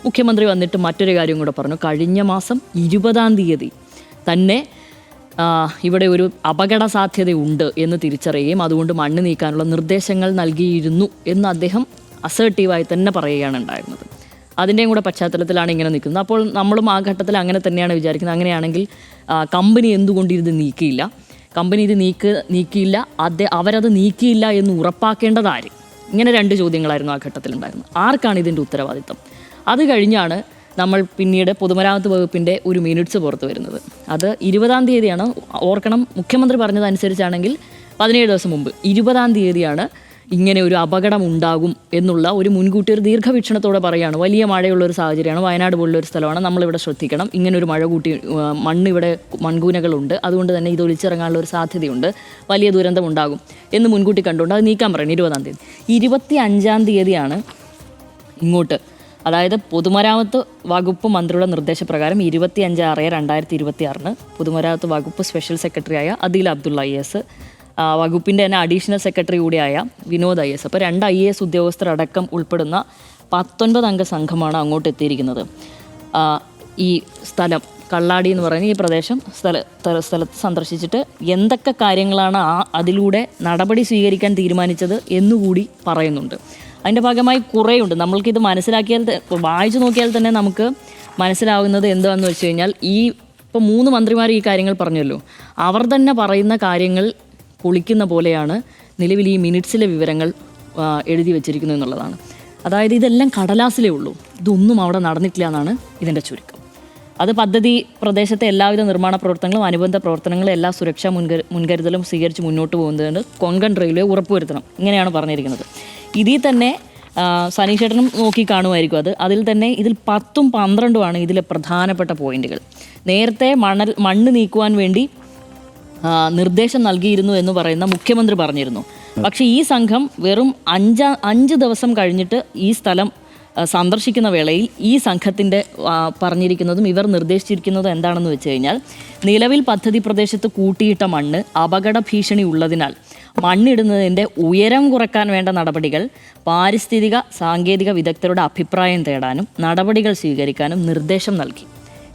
മുഖ്യമന്ത്രി വന്നിട്ട് മറ്റൊരു കാര്യം കൂടെ പറഞ്ഞു, കഴിഞ്ഞ മാസം 20-ാം തീയതി തന്നെ ഇവിടെ ഒരു അപകട സാധ്യതയുണ്ട് എന്ന് തിരിച്ചറിയുകയും അതുകൊണ്ട് മണ്ണ് നീക്കാനുള്ള നിർദ്ദേശങ്ങൾ നൽകിയിരുന്നു എന്ന് അദ്ദേഹം അസേർട്ടീവായി തന്നെ പറയുകയാണ് ഉണ്ടായിരുന്നത്. അതിൻ്റെയും കൂടെ പശ്ചാത്തലത്തിലാണ് ഇങ്ങനെ നിൽക്കുന്നത്. അപ്പോൾ നമ്മളും ആ ഘട്ടത്തിൽ അങ്ങനെ തന്നെയാണ് വിചാരിക്കുന്നത്. അങ്ങനെയാണെങ്കിൽ കമ്പനി എന്തുകൊണ്ട് ഇത് നീക്കിയില്ല, കമ്പനി ഇത് നീക്കിയില്ല, അവരത് നീക്കിയില്ല എന്ന് ഉറപ്പാക്കേണ്ടത് ആര്? ഇങ്ങനെ രണ്ട് ചോദ്യങ്ങളായിരുന്നു ആ ഘട്ടത്തിലുണ്ടായിരുന്നത്. ആർക്കാണ് ഇതിൻ്റെ ഉത്തരവാദിത്തം? അത് കഴിഞ്ഞാണ് നമ്മൾ പിന്നീട് പൊതുമരാമത്ത് വകുപ്പിൻ്റെ ഒരു മിനിറ്റ്സ് പുറത്ത് വരുന്നത്. അത് 20-ാം തീയതിയാണ്. ഓർക്കണം, മുഖ്യമന്ത്രി പറഞ്ഞതനുസരിച്ചാണെങ്കിൽ 17 ദിവസം മുമ്പ് 20-ാം തീയതിയാണ് ഇങ്ങനെ ഒരു അപകടം ഉണ്ടാകും എന്നുള്ള ഒരു മുൻകൂട്ടി ഒരു ദീർഘവീക്ഷണത്തോടെ പറയുകയാണ്. വലിയ മഴയുള്ളൊരു സാഹചര്യമാണ്, വയനാട് പോലുള്ളൊരു സ്ഥലമാണ്, നമ്മളിവിടെ ശ്രദ്ധിക്കണം, ഇങ്ങനൊരു മണ്ണിവിടെ മൺകൂനകളുണ്ട്, അതുകൊണ്ട് തന്നെ ഇത് ഒലിച്ചിറങ്ങാനുള്ള ഒരു സാധ്യതയുണ്ട്, വലിയ ദുരന്തം ഉണ്ടാകും എന്ന് മുൻകൂട്ടി കണ്ടുകൊണ്ട് അത് നീക്കാൻ പറയുന്നത് 20-ാം തീയതി. 25-ാം തീയതിയാണ് ഇങ്ങോട്ട്, അതായത് പൊതുമരാമത്ത് വകുപ്പ് മന്ത്രിയുടെ നിർദ്ദേശപ്രകാരം 25/6/2026 പൊതുമരാമത്ത് വകുപ്പ് സ്പെഷ്യൽ സെക്രട്ടറിയായ അദീൽ അബ്ദുള്ള IAS, വകുപ്പിൻ്റെ തന്നെ അഡീഷണൽ സെക്രട്ടറി കൂടിയായ വിനോദ് IAS, അപ്പോൾ 2 IAS ഉദ്യോഗസ്ഥരടക്കം ഉൾപ്പെടുന്ന 19 അംഗ സംഘമാണ് അങ്ങോട്ട് എത്തിയിരിക്കുന്നത്. ഈ സ്ഥലം കള്ളാടി എന്ന് പറയുന്ന ഈ പ്രദേശം സ്ഥലത്ത് സന്ദർശിച്ചിട്ട് എന്തൊക്കെ കാര്യങ്ങളാണ് അതിലൂടെ നടപടി സ്വീകരിക്കാൻ തീരുമാനിച്ചത് എന്നുകൂടി പറയുന്നുണ്ട്. അതിൻ്റെ ഭാഗമായി കുറേയുണ്ട്. നമ്മൾക്കിത് വായിച്ചു നോക്കിയാൽ തന്നെ നമുക്ക് മനസ്സിലാവുന്നത് എന്താണെന്ന് വെച്ച് കഴിഞ്ഞാൽ, ഇപ്പോൾ 3 മന്ത്രിമാർ ഈ കാര്യങ്ങൾ പറഞ്ഞല്ലോ, അവർ തന്നെ പറയുന്ന കാര്യങ്ങൾ പൊളിക്കുന്ന പോലെയാണ് നിലവിൽ ഈ മിനിറ്റ്സിലെ വിവരങ്ങൾ എഴുതി വെച്ചിരിക്കുന്നു എന്നുള്ളതാണ്. അതായത് ഇതെല്ലാം കടലാസിലേ ഉള്ളൂ, ഇതൊന്നും അവിടെ നടന്നിട്ടില്ല എന്നാണ് ഇതിൻ്റെ ചുരുക്കം. അത് പദ്ധതി പ്രദേശത്തെ എല്ലാവിധ നിർമ്മാണ പ്രവർത്തനങ്ങളും അനുബന്ധ പ്രവർത്തനങ്ങളും എല്ലാ സുരക്ഷാ മുൻകരുതലും സ്വീകരിച്ച് മുന്നോട്ട് പോകുന്നതിന് കൊങ്കൺ റെയിൽവേ ഉറപ്പുവരുത്തണം, ഇങ്ങനെയാണ് പറഞ്ഞിരിക്കുന്നത്. ഇതിൽ തന്നെ സനീഷേട്ടനും നോക്കി കാണുമായിരിക്കും അതിൽ തന്നെ ഇതിൽ 10ഉം 12ഉമാണ് ഇതിലെ പ്രധാനപ്പെട്ട പോയിന്റുകൾ. നേരത്തെ മണ്ണ് നീക്കുവാൻ വേണ്ടി നിർദ്ദേശം നൽകിയിരുന്നു എന്ന് പറയുന്ന മുഖ്യമന്ത്രി പറഞ്ഞിരുന്നു. പക്ഷേ ഈ സംഘം വെറും 5 ദിവസം കഴിഞ്ഞിട്ട് ഈ സ്ഥലം സന്ദർശിക്കുന്ന വേളയിൽ ഈ സംഘത്തിൻ്റെ പറഞ്ഞിരിക്കുന്നതും ഇവർ നിർദ്ദേശിച്ചിരിക്കുന്നതും എന്താണെന്ന് വെച്ച് കഴിഞ്ഞാൽ, നിലവിൽ പദ്ധതി പ്രദേശത്ത് കൂട്ടിയിട്ട മണ്ണ് അപകട ഭീഷണി ഉള്ളതിനാൽ മണ്ണിടുന്നതിൻ്റെ ഉയരം കുറയ്ക്കാൻ വേണ്ട നടപടികൾ പാരിസ്ഥിതിക സാങ്കേതിക വിദഗ്ധരുടെ അഭിപ്രായം തേടാനും നടപടികൾ സ്വീകരിക്കാനും നിർദ്ദേശം നൽകി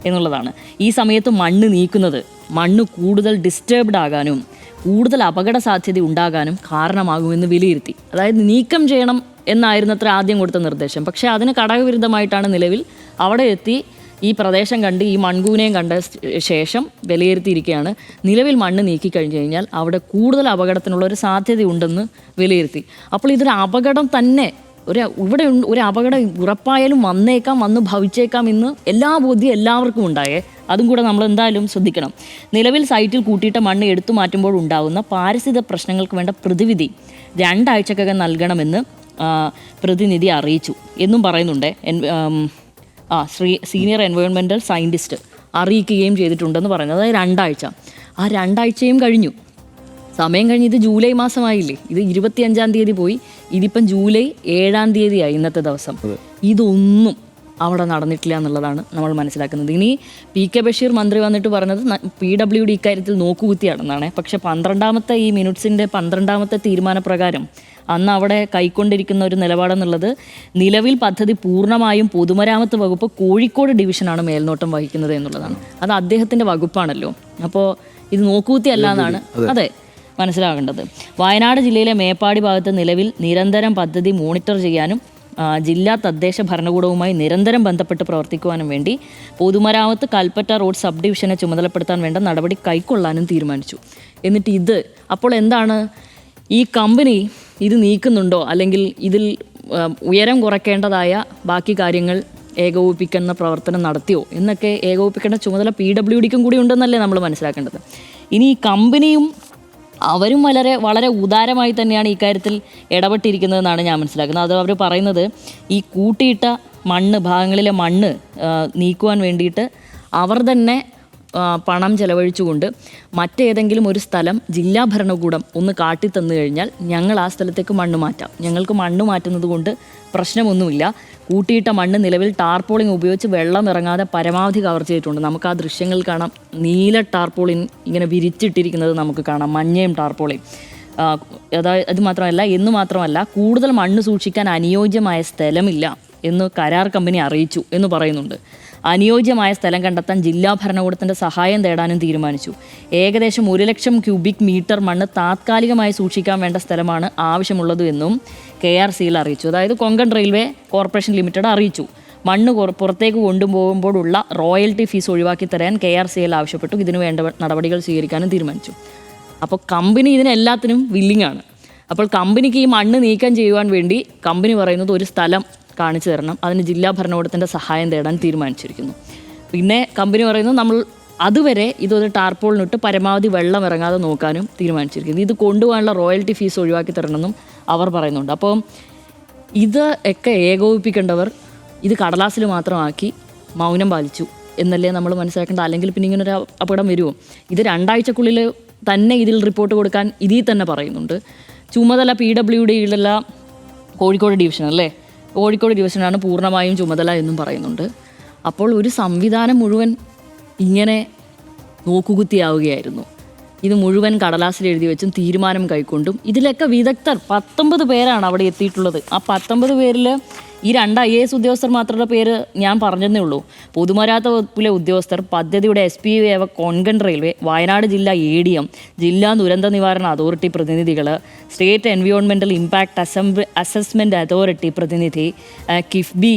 എന്നുള്ളതാണ്. ഈ സമയത്ത് മണ്ണ് നീക്കുന്നത് മണ്ണ് കൂടുതൽ ഡിസ്റ്റർബ്ഡ് ആകാനും കൂടുതൽ അപകട സാധ്യത ഉണ്ടാകാനും കാരണമാകുമെന്ന് വിലയിരുത്തി. അതായത് നീക്കം ചെയ്യണം എന്നായിരുന്നത്ര ആദ്യം കൊടുത്ത നിർദ്ദേശം. പക്ഷേ അതിന് ഘടകവിരുദ്ധമായിട്ടാണ് നിലവിൽ അവിടെ എത്തി ഈ പ്രദേശം കണ്ട് ഈ മൺകൂനയും കണ്ട ശേഷം വിലയിരുത്തിയിരിക്കുകയാണ്. നിലവിൽ മണ്ണ് നീക്കി കഴിഞ്ഞു കഴിഞ്ഞാൽ അവിടെ കൂടുതൽ അപകടത്തിനുള്ള ഒരു സാധ്യതയുണ്ടെന്ന് വിലയിരുത്തി. അപ്പോൾ ഇതൊരു അപകടം തന്നെ, ഇവിടെ ഒരു അപകടം ഉറപ്പായാലും വന്ന് ഭവിച്ചേക്കാം എന്ന് ബോധ്യം എല്ലാവർക്കും ഉണ്ടായേ. അതും കൂടെ നമ്മൾ എന്തായാലും ശ്രദ്ധിക്കണം. നിലവിൽ സൈറ്റിൽ കൂട്ടിയിട്ട മണ്ണ് എടുത്തു മാറ്റുമ്പോൾ ഉണ്ടാകുന്ന പാരിസ്ഥിതിക പ്രശ്നങ്ങൾക്ക് വേണ്ട പ്രതിവിധി 2 ആഴ്ചക്കകം നൽകണമെന്ന് പ്രതിനിധി അറിയിച്ചു എന്നും പറയുന്നുണ്ട്. സീനിയർ എൻവയോൺമെൻറ്റൽ സയൻറ്റിസ്റ്റ് അറിയിക്കുകയും ചെയ്തിട്ടുണ്ടെന്ന് പറയുന്നത്. അതായത് 2 ആഴ്ച. ആ 2 ആഴ്ചയും കഴിഞ്ഞു, സമയം കഴിഞ്ഞ്. ഇത് ജൂലൈ മാസമായില്ലേ, ഇത് 25-ാം തീയതി പോയി, ഇതിപ്പം ജൂലൈ 7-ാം തീയതിയായി ഇന്നത്തെ ദിവസം. ഇതൊന്നും അവിടെ നടന്നിട്ടില്ല എന്നുള്ളതാണ് നമ്മൾ മനസ്സിലാക്കുന്നത്. ഇനി PK ബഷീർ മന്ത്രി വന്നിട്ട് പറഞ്ഞത് PWD ഇക്കാര്യത്തിൽ നോക്കുകുത്തിയാണെന്നാണ്. പക്ഷെ 12-ാമത്തെ ഈ മിനിറ്റ്സിൻ്റെ 12-ാമത്തെ തീരുമാനപ്രകാരം അന്ന് അവിടെ കൈക്കൊണ്ടിരിക്കുന്ന ഒരു നിലപാടെന്നുള്ളത് നിലവിൽ പദ്ധതി പൂർണ്ണമായും പൊതുമരാമത്ത് വകുപ്പ് കോഴിക്കോട് ഡിവിഷനാണ് മേൽനോട്ടം വഹിക്കുന്നത് എന്നുള്ളതാണ്. അത് അദ്ദേഹത്തിൻ്റെ വകുപ്പാണല്ലോ. അപ്പോൾ ഇത് നോക്കുകുത്തിയല്ല എന്നാണ് അതെ മനസ്സിലാകേണ്ടത്. വയനാട് ജില്ലയിലെ മേപ്പാടി ഭാഗത്ത് നിലവിൽ നിരന്തരം പദ്ധതി മോണിറ്റർ ചെയ്യാനും ജില്ലാ തദ്ദേശ ഭരണകൂടവുമായി നിരന്തരം ബന്ധപ്പെട്ട് പ്രവർത്തിക്കുവാനും വേണ്ടി പൊതുമരാമത്ത് കൽപ്പറ്റ റോഡ് സബ് ഡിവിഷനെ ചുമതലപ്പെടുത്താൻ വേണ്ട നടപടി കൈക്കൊള്ളാനും തീരുമാനിച്ചു. എന്നിട്ട് അപ്പോൾ എന്താണ്, ഈ കമ്പനി ഇത് നീക്കുന്നുണ്ടോ, അല്ലെങ്കിൽ ഇതിൽ ഉയരം കുറയ്ക്കേണ്ടതായ ബാക്കി കാര്യങ്ങൾ ഏകോപിപ്പിക്കുന്ന പ്രവർത്തനം നടത്തിയോ എന്നൊക്കെ ഏകോപിപ്പിക്കേണ്ട ചുമതല PWDക്കും കൂടി ഉണ്ടെന്നല്ലേ നമ്മൾ മനസ്സിലാക്കേണ്ടത്. ഇനി ഈ കമ്പനിയും അവരും വളരെ ഉദാരമായി തന്നെയാണ് ഇക്കാര്യത്തിൽ ഇടപെട്ടിരിക്കുന്നതെന്നാണ് ഞാൻ മനസ്സിലാക്കുന്നത്. അത് അവർ പറയുന്നത് ഈ കൂട്ടിയിട്ട ഭാഗങ്ങളിലെ മണ്ണ് നീക്കുവാൻ വേണ്ടിയിട്ട് അവർ തന്നെ പണം ചെലവഴിച്ചുകൊണ്ട് മറ്റേതെങ്കിലും ഒരു സ്ഥലം ജില്ലാ ഭരണകൂടം ഒന്ന് കാട്ടിത്തന്നു കഴിഞ്ഞാൽ ഞങ്ങൾ ആ സ്ഥലത്തേക്ക് മണ്ണ് മാറ്റാം, ഞങ്ങൾക്ക് മണ്ണ് മാറ്റുന്നത് കൊണ്ട് പ്രശ്നമൊന്നുമില്ല. കൂട്ടിയിട്ട മണ്ണ് നിലവിൽ ടാർപോളിങ് ഉപയോഗിച്ച് വെള്ളം ഇറങ്ങാതെ പരമാവധി കവർ ചെയ്തിട്ടുണ്ട്. നമുക്ക് ആ ദൃശ്യങ്ങൾ കാണാം. നീല ടാർപോളിൻ ഇങ്ങനെ വിരിച്ചിട്ടിരിക്കുന്നത് നമുക്ക് കാണാം, മഞ്ഞയും ടാർപോളിൻ. അത് മാത്രമല്ല കൂടുതൽ മണ്ണ് സൂക്ഷിക്കാൻ അനുയോജ്യമായ സ്ഥലമില്ല എന്ന് കരാർ കമ്പനി അറിയിച്ചു എന്ന് പറയുന്നുണ്ട്. അനുയോജ്യമായ സ്ഥലം കണ്ടെത്താൻ ജില്ലാ ഭരണകൂടത്തിൻ്റെ സഹായം തേടാനും തീരുമാനിച്ചു. ഏകദേശം 1 ലക്ഷം ക്യൂബിക് മീറ്റർ മണ്ണ് താത്കാലികമായി സൂക്ഷിക്കാൻ വേണ്ട സ്ഥലമാണ് ആവശ്യമുള്ളത് എന്നും KRCയിൽ അറിയിച്ചു. അതായത് കൊങ്കൺ റെയിൽവേ കോർപ്പറേഷൻ ലിമിറ്റഡ് അറിയിച്ചു. മണ്ണ് പുറത്തേക്ക് കൊണ്ടുപോകുമ്പോഴുള്ള റോയൽറ്റി ഫീസ് ഒഴിവാക്കി തരാൻ KRCയിൽ ആവശ്യപ്പെട്ടു. ഇതിനു വേണ്ട നടപടികൾ സ്വീകരിക്കാനും തീരുമാനിച്ചു. അപ്പോൾ കമ്പനി ഇതിനെല്ലാത്തിനും വില്ലിംഗ് ആണ്. അപ്പോൾ കമ്പനിക്ക് ഈ മണ്ണ് നീക്കം ചെയ്യുവാൻ വേണ്ടി കമ്പനി പറയുന്നത് ഒരു സ്ഥലം കാണിച്ചു തരണം, അതിന് ജില്ലാ ഭരണകൂടത്തിൻ്റെ സഹായം തേടാൻ തീരുമാനിച്ചിരിക്കുന്നു. പിന്നെ കമ്പനി പറയുന്നത് നമ്മൾ അതുവരെ ഇതൊരു ടാർപോളിനിട്ട് പരമാവധി വെള്ളം ഇറങ്ങാതെ നോക്കാനും തീരുമാനിച്ചിരിക്കുന്നു. ഇത് കൊണ്ടുപോകാനുള്ള റോയൽറ്റി ഫീസ് ഒഴിവാക്കി തരണമെന്നും അവർ പറയുന്നുണ്ട്. അപ്പോൾ ഇത് ഒക്കെ ഏകോപിപ്പിക്കേണ്ടവർ ഇത് കടലാസിൽ മാത്രമാക്കി മൗനം പാലിച്ചു എന്നല്ലേ നമ്മൾ മനസ്സിലാക്കേണ്ട. അല്ലെങ്കിൽ പിന്നെ ഇങ്ങനൊരു അപകടം വരുമോ? ഇത് 2 ആഴ്ചക്കുള്ളിൽ തന്നെ ഇതിൽ റിപ്പോർട്ട് കൊടുക്കാൻ ഇതിൽ തന്നെ പറയുന്നുണ്ട്. ചുമതല PWDയിലുള്ള കോഴിക്കോട് ഡിവിഷൻ അല്ലേ, കോഴിക്കോട് ഡിവിഷനാണ് പൂർണ്ണമായും ചുമതല എന്നും പറയുന്നുണ്ട്. അപ്പോൾ ഒരു സംവിധാനം മുഴുവൻ ഇങ്ങനെ നോക്കുകുത്തിയാവുകയായിരുന്നു. ഇത് മുഴുവൻ കടലാസിൽ എഴുതി വെച്ചും തീരുമാനം കൈക്കൊണ്ടും ഇതിലൊക്കെ വിദഗ്ധർ 19 പേരാണ് അവിടെ എത്തിയിട്ടുള്ളത്. ആ 19 പേരിൽ ഈ 2 IAS ഉദ്യോഗസ്ഥർ മാത്രമുള്ള പേര് ഞാൻ പറഞ്ഞതേ ഉള്ളൂ. പൊതുമരാമത്ത് വകുപ്പിലെ ഉദ്യോഗസ്ഥർ, പദ്ധതിയുടെ SPA കൊങ്കൺ റെയിൽവേ, വയനാട് ജില്ലാ ADM, ജില്ലാ ദുരന്ത നിവാരണ അതോറിറ്റി പ്രതിനിധികൾ, state environmental impact assessment authority പ്രതിനിധി, കിഫ്ബി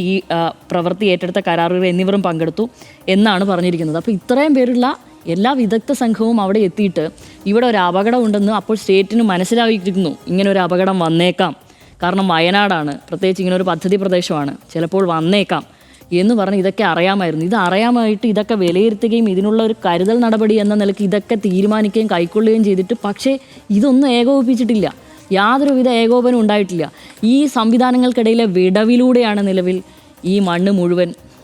പ്രവൃത്തി ഏറ്റെടുത്ത കരാറുകൾ എന്നിവരും പങ്കെടുത്തു എന്നാണ് പറഞ്ഞിരിക്കുന്നത്. അപ്പോൾ ഇത്രയും പേരുള്ള എല്ലാ വിദഗ്ധ സംഘവും അവിടെ എത്തിയിട്ട് ഇവിടെ ഒരു അപകടം ഉണ്ടെന്ന് അപ്പോൾ സ്റ്റേറ്റിന് മനസ്സിലാക്കിയിരിക്കുന്നു. ഇങ്ങനെ ഒരു അപകടം വന്നേക്കാം, കാരണം വയനാടാണ്, പ്രത്യേകിച്ച് ഇങ്ങനെ ഒരു പദ്ധതി പ്രദേശമാണ്, ചിലപ്പോൾ വന്നേക്കാം എന്ന് പറഞ്ഞ് ഇതൊക്കെ അറിയാമായിരുന്നു. ഇത് അറിയാമായിട്ട് ഇതൊക്കെ വിലയിരുത്തുകയും ഇതിനുള്ള ഒരു കരുതൽ നടപടി എന്ന നിലയ്ക്ക് ഇതൊക്കെ തീരുമാനിക്കുകയും കൈക്കൊള്ളുകയും ചെയ്തിട്ട് പക്ഷേ ഇതൊന്നും ഏകോപിപ്പിച്ചിട്ടില്ല. യാതൊരുവിധ ഏകോപനം ഉണ്ടായിട്ടില്ല. ഈ സംവിധാനങ്ങൾക്കിടയിലെ വിടവിലൂടെയാണ് നിലവിൽ ഈ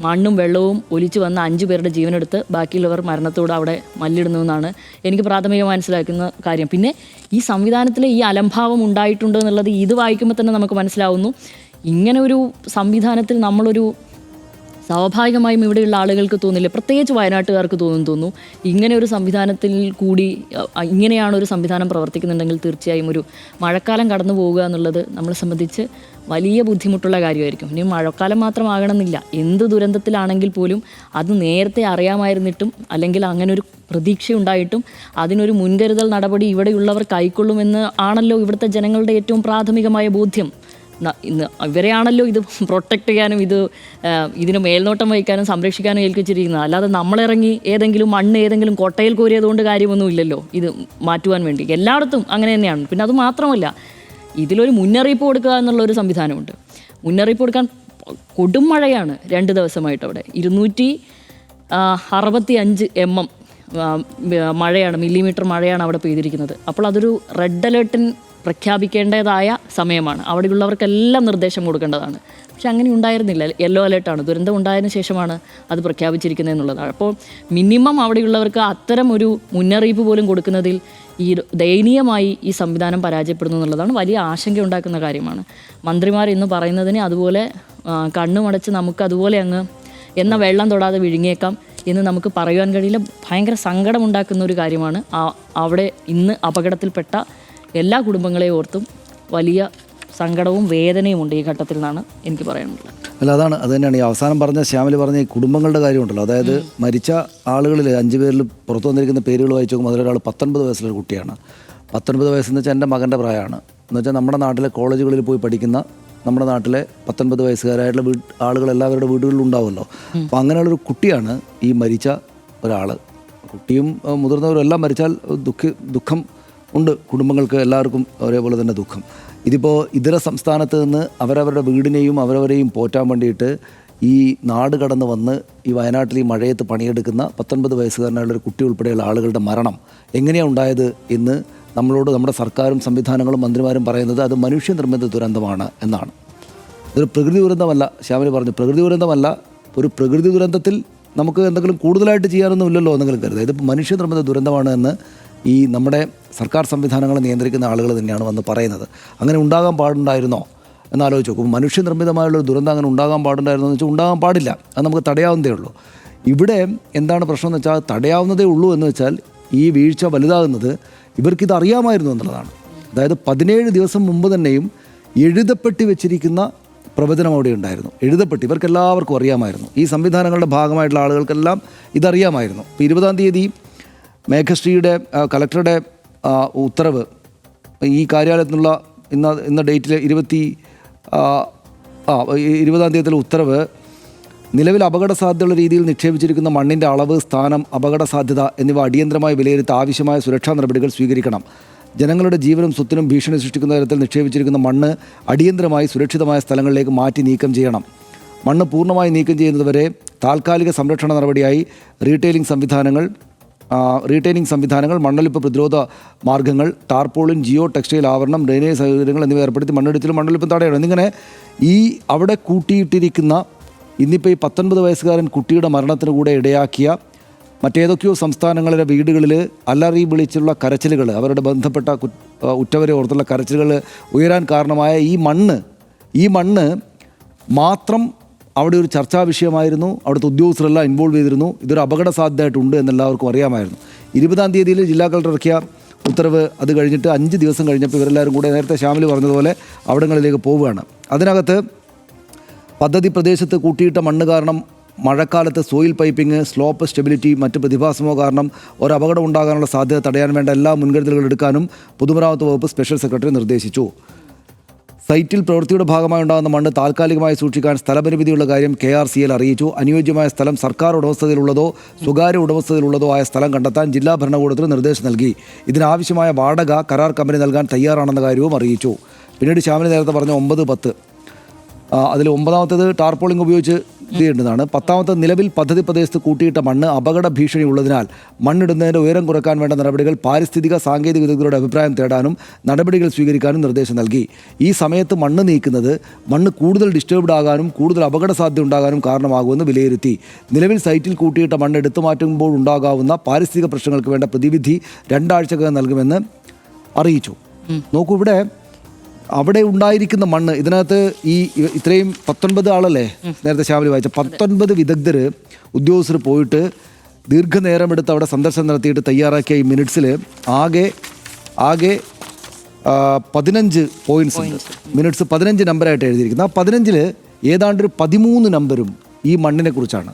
മണ്ണും വെള്ളവും ഒലിച്ചു വന്ന 5 പേരുടെ ജീവനെടുത്ത് ബാക്കിയുള്ളവർ മരണത്തോട് അവിടെ മല്ലിടുന്നു എന്നാണ് എനിക്ക് പ്രാഥമികമായി മനസ്സിലാക്കുന്ന കാര്യം. പിന്നെ ഈ സംവിധാനത്തിൽ ഈ അലംഭാവം ഉണ്ടായിട്ടുണ്ട് എന്നുള്ളത് ഇത് വായിക്കുമ്പോൾ തന്നെ നമുക്ക് മനസ്സിലാവുന്നു. ഇങ്ങനെ ഒരു സംവിധാനത്തിൽ നമ്മളൊരു സ്വാഭാവികമായും ഇവിടെയുള്ള ആളുകൾക്ക് തോന്നില്ല, പ്രത്യേകിച്ച് വയനാട്ടുകാർക്ക് തോന്നുന്നു ഇങ്ങനെ ഒരു സംവിധാനത്തിൽ കൂടി ഇങ്ങനെയാണ് ഒരു സംവിധാനം പ്രവർത്തിക്കുന്നുണ്ടെങ്കിൽ തീർച്ചയായും ഒരു മഴക്കാലം കടന്നു പോവുക എന്നുള്ളത് നമ്മളെ സംബന്ധിച്ച് വലിയ ബുദ്ധിമുട്ടുള്ള കാര്യമായിരിക്കും. ഇനി മഴക്കാലം മാത്രമാകണമെന്നില്ല, എന്ത് ദുരന്തത്തിലാണെങ്കിൽ പോലും അത് നേരത്തെ അറിയാമായിരുന്നിട്ടും അല്ലെങ്കിൽ അങ്ങനെ ഒരു പ്രതീക്ഷ ഉണ്ടായിട്ടും അതിനൊരു മുൻകരുതൽ നടപടി ഇവിടെയുള്ളവർ കൈക്കൊള്ളുമെന്ന് ആണല്ലോ ഇവിടുത്തെ ജനങ്ങളുടെ ഏറ്റവും പ്രാഥമികമായ ബോധ്യം. ഇന്ന് ഇവരെയാണല്ലോ ഇത് പ്രൊട്ടക്റ്റ് ചെയ്യാനും ഇതിന് മേൽനോട്ടം വഹിക്കാനും സംരക്ഷിക്കാനും ഏൽപ്പിച്ചിരിക്കുന്നത്. അല്ലാതെ നമ്മളിറങ്ങി ഏതെങ്കിലും കൊട്ടയിൽ കോരിയതുകൊണ്ട് കാര്യമൊന്നുമില്ലല്ലോ ഇത് മാറ്റുവാൻ വേണ്ടി. എല്ലായിടത്തും അങ്ങനെ തന്നെയാണ്. പിന്നെ അത് മാത്രമല്ല, ഇതിലൊരു മുന്നറിയിപ്പ് കൊടുക്കുക എന്നുള്ളൊരു സംവിധാനമുണ്ട്. മുന്നറിയിപ്പ് കൊടുക്കാൻ കൊടും മഴയാണ് 2 ദിവസമായിട്ട് അവിടെ 265 mm മഴയാണ്, മില്ലിമീറ്റർ മഴയാണ് അവിടെ പെയ്തിരിക്കുന്നത്. അപ്പോൾ അതൊരു റെഡ് അലേർട്ടിന് പ്രഖ്യാപിക്കേണ്ടതായ സമയമാണ്. അവിടെയുള്ളവർക്കെല്ലാം നിർദ്ദേശം കൊടുക്കേണ്ടതാണ്. പക്ഷെ അങ്ങനെ ഉണ്ടായിരുന്നില്ല, യെല്ലോ അലേർട്ടാണ്. ദുരന്തം ഉണ്ടായതിനു ശേഷമാണ് അത് പ്രഖ്യാപിച്ചിരിക്കുന്നത് എന്നുള്ളതാണ്. അപ്പോൾ മിനിമം അവിടെയുള്ളവർക്ക് അത്തരം ഒരു മുന്നറിയിപ്പ് പോലും കൊടുക്കുന്നതിൽ ഈ ദയനീയമായി ഈ സംവിധാനം പരാജയപ്പെടുന്നു എന്നുള്ളതാണ് വലിയ ആശങ്ക ഉണ്ടാക്കുന്ന കാര്യമാണ്. മന്ത്രിമാർ ഇന്ന് പറയുന്നതിന് അതുപോലെ കണ്ണുമടച്ച് നമുക്ക് അതുപോലെ അങ്ങ് എന്ന വെള്ളം തൊടാതെ വിഴുങ്ങിയേക്കാം എന്ന് നമുക്ക് പറയുവാൻ കഴിയില്ല. ഭയങ്കര സങ്കടമുണ്ടാക്കുന്ന ഒരു കാര്യമാണ്. അവിടെ ഇന്ന് അപകടത്തിൽപ്പെട്ട എല്ലാ കുടുംബങ്ങളെയും ഓർത്തും വലിയ സങ്കടവും വേദനയും ഉണ്ട് ഈ ഘട്ടത്തിൽ നിന്നാണ് എനിക്ക് പറയാനുള്ളത്. അല്ല, അത് തന്നെയാണ് ഈ അവസാനം പറഞ്ഞ ശ്യാമിൽ പറഞ്ഞ ഈ കുടുംബങ്ങളുടെ കാര്യമുണ്ടല്ലോ. അതായത് മരിച്ച ആളുകളിൽ 5 പേരിൽ പുറത്തു വന്നിരിക്കുന്ന പേരുകൾ വായിച്ചു നോക്കുമ്പോൾ അതിലൊരാൾ 19 വയസ്സുള്ള ഒരു കുട്ടിയാണ്. 19 വയസ്സെന്ന് വെച്ചാൽ എൻ്റെ മകൻ്റെ പ്രായമാണ്. എന്ന് വെച്ചാൽ നമ്മുടെ നാട്ടിലെ കോളേജുകളിൽ പോയി പഠിക്കുന്ന നമ്മുടെ നാട്ടിലെ 19 വയസ്സുകാരായിട്ടുള്ള ആളുകൾ എല്ലാവരുടെ വീടുകളിലും ഉണ്ടാവുമല്ലോ. അപ്പോൾ അങ്ങനെയുള്ളൊരു കുട്ടിയാണ് ഈ മരിച്ച ഒരാൾ. കുട്ടിയും മുതിർന്നവരും എല്ലാം മരിച്ചാൽ ദുഃഖം ഉണ്ട് കുടുംബങ്ങൾക്ക് എല്ലാവർക്കും ഒരേപോലെ തന്നെ ദുഃഖം. ഇതിപ്പോൾ ഇതര സംസ്ഥാനത്ത് നിന്ന് അവരവരുടെ വീടിനെയും അവരവരെയും പോറ്റാൻ വേണ്ടിയിട്ട് ഈ നാട് കടന്ന് വന്ന് ഈ വയനാട്ടിൽ ഈ മഴയത്ത് പണിയെടുക്കുന്ന 19 വയസ്സുകാരനായുള്ളൊരു കുട്ടി ഉൾപ്പെടെയുള്ള ആളുകളുടെ മരണം എങ്ങനെയാണ് ഉണ്ടായത് എന്ന് നമ്മളോട് നമ്മുടെ സർക്കാരും സംവിധാനങ്ങളും മന്ത്രിമാരും പറയുന്നത് അത് മനുഷ്യനിർമ്മിത ദുരന്തമാണ് എന്നാണ്. ഇതൊരു പ്രകൃതി ദുരന്തമല്ല. ശ്യാമിൽ പറഞ്ഞു, പ്രകൃതി ദുരന്തമല്ല. ഒരു പ്രകൃതി ദുരന്തത്തിൽ നമുക്ക് എന്തെങ്കിലും കൂടുതലായിട്ട് ചെയ്യാനൊന്നും ഇല്ലല്ലോ എന്നെങ്കിലും കരുതുക. ഇതിപ്പോൾ മനുഷ്യനിർമ്മിത ദുരന്തമാണ് എന്ന് ഈ നമ്മുടെ സർക്കാർ സംവിധാനങ്ങളെ നിയന്ത്രിക്കുന്ന ആളുകൾ തന്നെയാണ് വന്ന് പറയുന്നത്. അങ്ങനെ ഉണ്ടാകാൻ പാടുണ്ടായിരുന്നോ എന്നാലോചിച്ച് നോക്കും. മനുഷ്യനിർമ്മിതമായുള്ളൊരു ദുരന്തം അങ്ങനെ ഉണ്ടാകാൻ പാടുണ്ടായിരുന്നോ എന്ന് വെച്ചാൽ ഉണ്ടാകാൻ പാടില്ല. അത് നമുക്ക് തടയാവുന്നതേ ഉള്ളൂ. ഇവിടെ എന്താണ് പ്രശ്നം എന്ന് വെച്ചാൽ തടയാവുന്നതേ ഉള്ളൂ എന്ന് വെച്ചാൽ ഈ വീഴ്ച വലുതാകുന്നത് ഇവർക്കിത് അറിയാമായിരുന്നു എന്നുള്ളതാണ്. അതായത് 17 ദിവസം മുമ്പ് തന്നെയും എഴുതപ്പെട്ട് വെച്ചിരിക്കുന്ന പ്രവചനം അവിടെ ഉണ്ടായിരുന്നു. ഇവർക്കെല്ലാവർക്കും അറിയാമായിരുന്നു. ഈ സംവിധാനങ്ങളുടെ ഭാഗമായിട്ടുള്ള ആളുകൾക്കെല്ലാം ഇതറിയാമായിരുന്നു. ഇപ്പോൾ 20-ാം തീയതി മേഘശ്രീയുടെ കളക്ടറുടെ ഉത്തരവ് ഈ കാര്യാലയത്തിൽ നിന്നുള്ള ഇന്ന ഡേറ്റിൽ 20-ാം തീയതിയിലെ ഉത്തരവ് നിലവിൽ അപകട സാധ്യതയുള്ള രീതിയിൽ നിക്ഷേപിച്ചിരിക്കുന്ന മണ്ണിൻ്റെ അളവ്, സ്ഥാനം, അപകട സാധ്യത എന്നിവ അടിയന്തരമായി വിലയിരുത്തി ആവശ്യമായ സുരക്ഷാ നടപടികൾ സ്വീകരിക്കണം. ജനങ്ങളുടെ ജീവനും സ്വത്തിനും ഭീഷണി സൃഷ്ടിക്കുന്ന തരത്തിൽ നിക്ഷേപിച്ചിരിക്കുന്ന മണ്ണ് അടിയന്തരമായി സുരക്ഷിതമായ സ്ഥലങ്ങളിലേക്ക് മാറ്റി നീക്കം ചെയ്യണം. മണ്ണ് പൂർണ്ണമായി നീക്കം ചെയ്യുന്നതുവരെ താൽക്കാലിക സംരക്ഷണ നടപടിയായി റീറ്റെയിലിംഗ് സംവിധാനങ്ങൾ, മണ്ണൊലിപ്പ് പ്രതിരോധ മാർഗ്ഗങ്ങൾ, ടാർപോളിൻ, ജിയോ ടെക്സ്റ്റൈൽ ആവരണം, ഡ്രെയിനേജ് സൗകര്യങ്ങൾ എന്നിവ ഏർപ്പെടുത്തി മണ്ണിടിച്ചിലും മണ്ണൊലിപ്പും തടയണം. എന്നിങ്ങനെ ഈ അവിടെ കൂട്ടിയിട്ടിരിക്കുന്ന ഇന്നിപ്പോൾ ഈ 19 വയസ്സുകാരൻ കുട്ടിയുടെ മരണത്തിന് കൂടെ ഇടയാക്കിയ മറ്റേതൊക്കെയോ സംസ്ഥാനങ്ങളിലെ വീടുകളിൽ അലറി വിളിച്ചുള്ള കരച്ചിലുകൾ, അവരുടെ ബന്ധപ്പെട്ട ഉറ്റവരെ ഓർത്തുള്ള കരച്ചിലുകൾ ഉയരാൻ കാരണമായ ഈ മണ്ണ് മാത്രം അവിടെ ഒരു ചർച്ചാ വിഷയമായിരുന്നു. അവിടുത്തെ ഉദ്യോഗസ്ഥരെല്ലാം ഇൻവോൾവ് ചെയ്തിരുന്നു. ഇതൊരു അപകട സാധ്യതയായിട്ടുണ്ട് എന്നെല്ലാവർക്കും അറിയാമായിരുന്നു. 20-ാം തീയതിയിൽ ജില്ലാ കളക്ടർ ഇറക്കിയ ഉത്തരവ് അത് കഴിഞ്ഞിട്ട് 5 ദിവസം കഴിഞ്ഞപ്പോൾ ഇവരെല്ലാവരും കൂടെ നേരത്തെ ശ്യാമിൽ പറഞ്ഞതുപോലെ അവിടങ്ങളിലേക്ക് പോവുകയാണ്. അതിനകത്ത് പദ്ധതി പ്രദേശത്ത് കൂട്ടിയിട്ട മണ്ണ് കാരണം മഴക്കാലത്ത് സോയിൽ പൈപ്പിംഗ്, സ്ലോപ്പ് സ്റ്റെബിലിറ്റി, മറ്റ് പ്രതിഭാസമോ കാരണം ഒരു അപകടം ഉണ്ടാകാനുള്ള സാധ്യത തടയാൻ വേണ്ട എല്ലാ മുൻകരുതലുകൾ എടുക്കാനും പൊതുമരാമത്ത് വകുപ്പ് സ്പെഷ്യൽ സെക്രട്ടറി നിർദ്ദേശിച്ചു. സൈറ്റിൽ പ്രവൃത്തിയുടെ ഭാഗമായി ഉണ്ടാകുന്ന മണ്ണ് താൽക്കാലികമായി സൂക്ഷിക്കാൻ സ്ഥലപരിമിതിയുള്ള കാര്യം KRCL അറിയിച്ചു. അനുയോജ്യമായ സ്ഥലം സർക്കാർ ഉടമസ്ഥതയിലുള്ളതോ സ്വകാര്യ ഉടമസ്ഥതയിലുള്ളതോ ആയ സ്ഥലം കണ്ടെത്താൻ ജില്ലാ ഭരണകൂടത്തിന് നിർദ്ദേശം നൽകി. ഇതിനാവശ്യമായ വാടക കരാർ കമ്പനി നൽകാൻ തയ്യാറാണെന്ന കാര്യവും അറിയിച്ചു. പിന്നീട് ശ്യാമിന് നേരത്തെ പറഞ്ഞ 9-10 അതിൽ 9-ാമത്തേത് ടാർപോളിംഗ് ഉപയോഗിച്ച് ചെയ്യേണ്ടതാണ്. 10-ാമത്തേത് നിലവിൽ പദ്ധതി പ്രദേശത്ത് കൂട്ടിയിട്ട മണ്ണ് അപകട ഭീഷണി ഉള്ളതിനാൽ മണ്ണിടുന്നതിൻ്റെ ഉയരം കുറയ്ക്കാൻ വേണ്ട നടപടികൾ പാരിസ്ഥിതിക സാങ്കേതിക വിദഗ്ധരുടെ അഭിപ്രായം തേടാനും നടപടികൾ സ്വീകരിക്കാനും നിർദ്ദേശം നൽകി. ഈ സമയത്ത് മണ്ണ് കൂടുതൽ ഡിസ്റ്റർബ്ഡ് ആകാനും കൂടുതൽ അപകട സാധ്യത ഉണ്ടാകാനും കാരണമാകുമെന്ന് വിലയിരുത്തി. നിലവിൽ സൈറ്റിൽ കൂട്ടിയിട്ട മണ്ണ് എടുത്തു മാറ്റുമ്പോൾ ഉണ്ടാകാവുന്ന പാരിസ്ഥിതിക പ്രശ്നങ്ങൾക്ക് വേണ്ട പ്രതിവിധി 2 ആഴ്ചക്കകം നൽകുമെന്ന് അറിയിച്ചു. നോക്കൂ, ഇവിടെ അവിടെ ഉണ്ടായിരിക്കുന്ന മണ്ണ് ഇതിനകത്ത് ഇത്രയും 19 ആളല്ലേ നേരത്തെ ശ്യാമലി വായിച്ച 19 വിദഗ്ധർ ഉദ്യോഗസ്ഥർ പോയിട്ട് ദീർഘനേരമെടുത്ത് അവിടെ സന്ദർശനം നടത്തിയിട്ട് തയ്യാറാക്കിയ ഈ മിനിറ്റ്സിൽ ആകെ 15 പോയിന്റ്സ് ഉണ്ട്. മിനിറ്റ്സ് 15 നമ്പറായിട്ട് എഴുതിയിരിക്കുന്നത്. ആ 15-ൽ ഏതാണ്ടൊരു 13 നമ്പരും ഈ മണ്ണിനെ കുറിച്ചാണ്.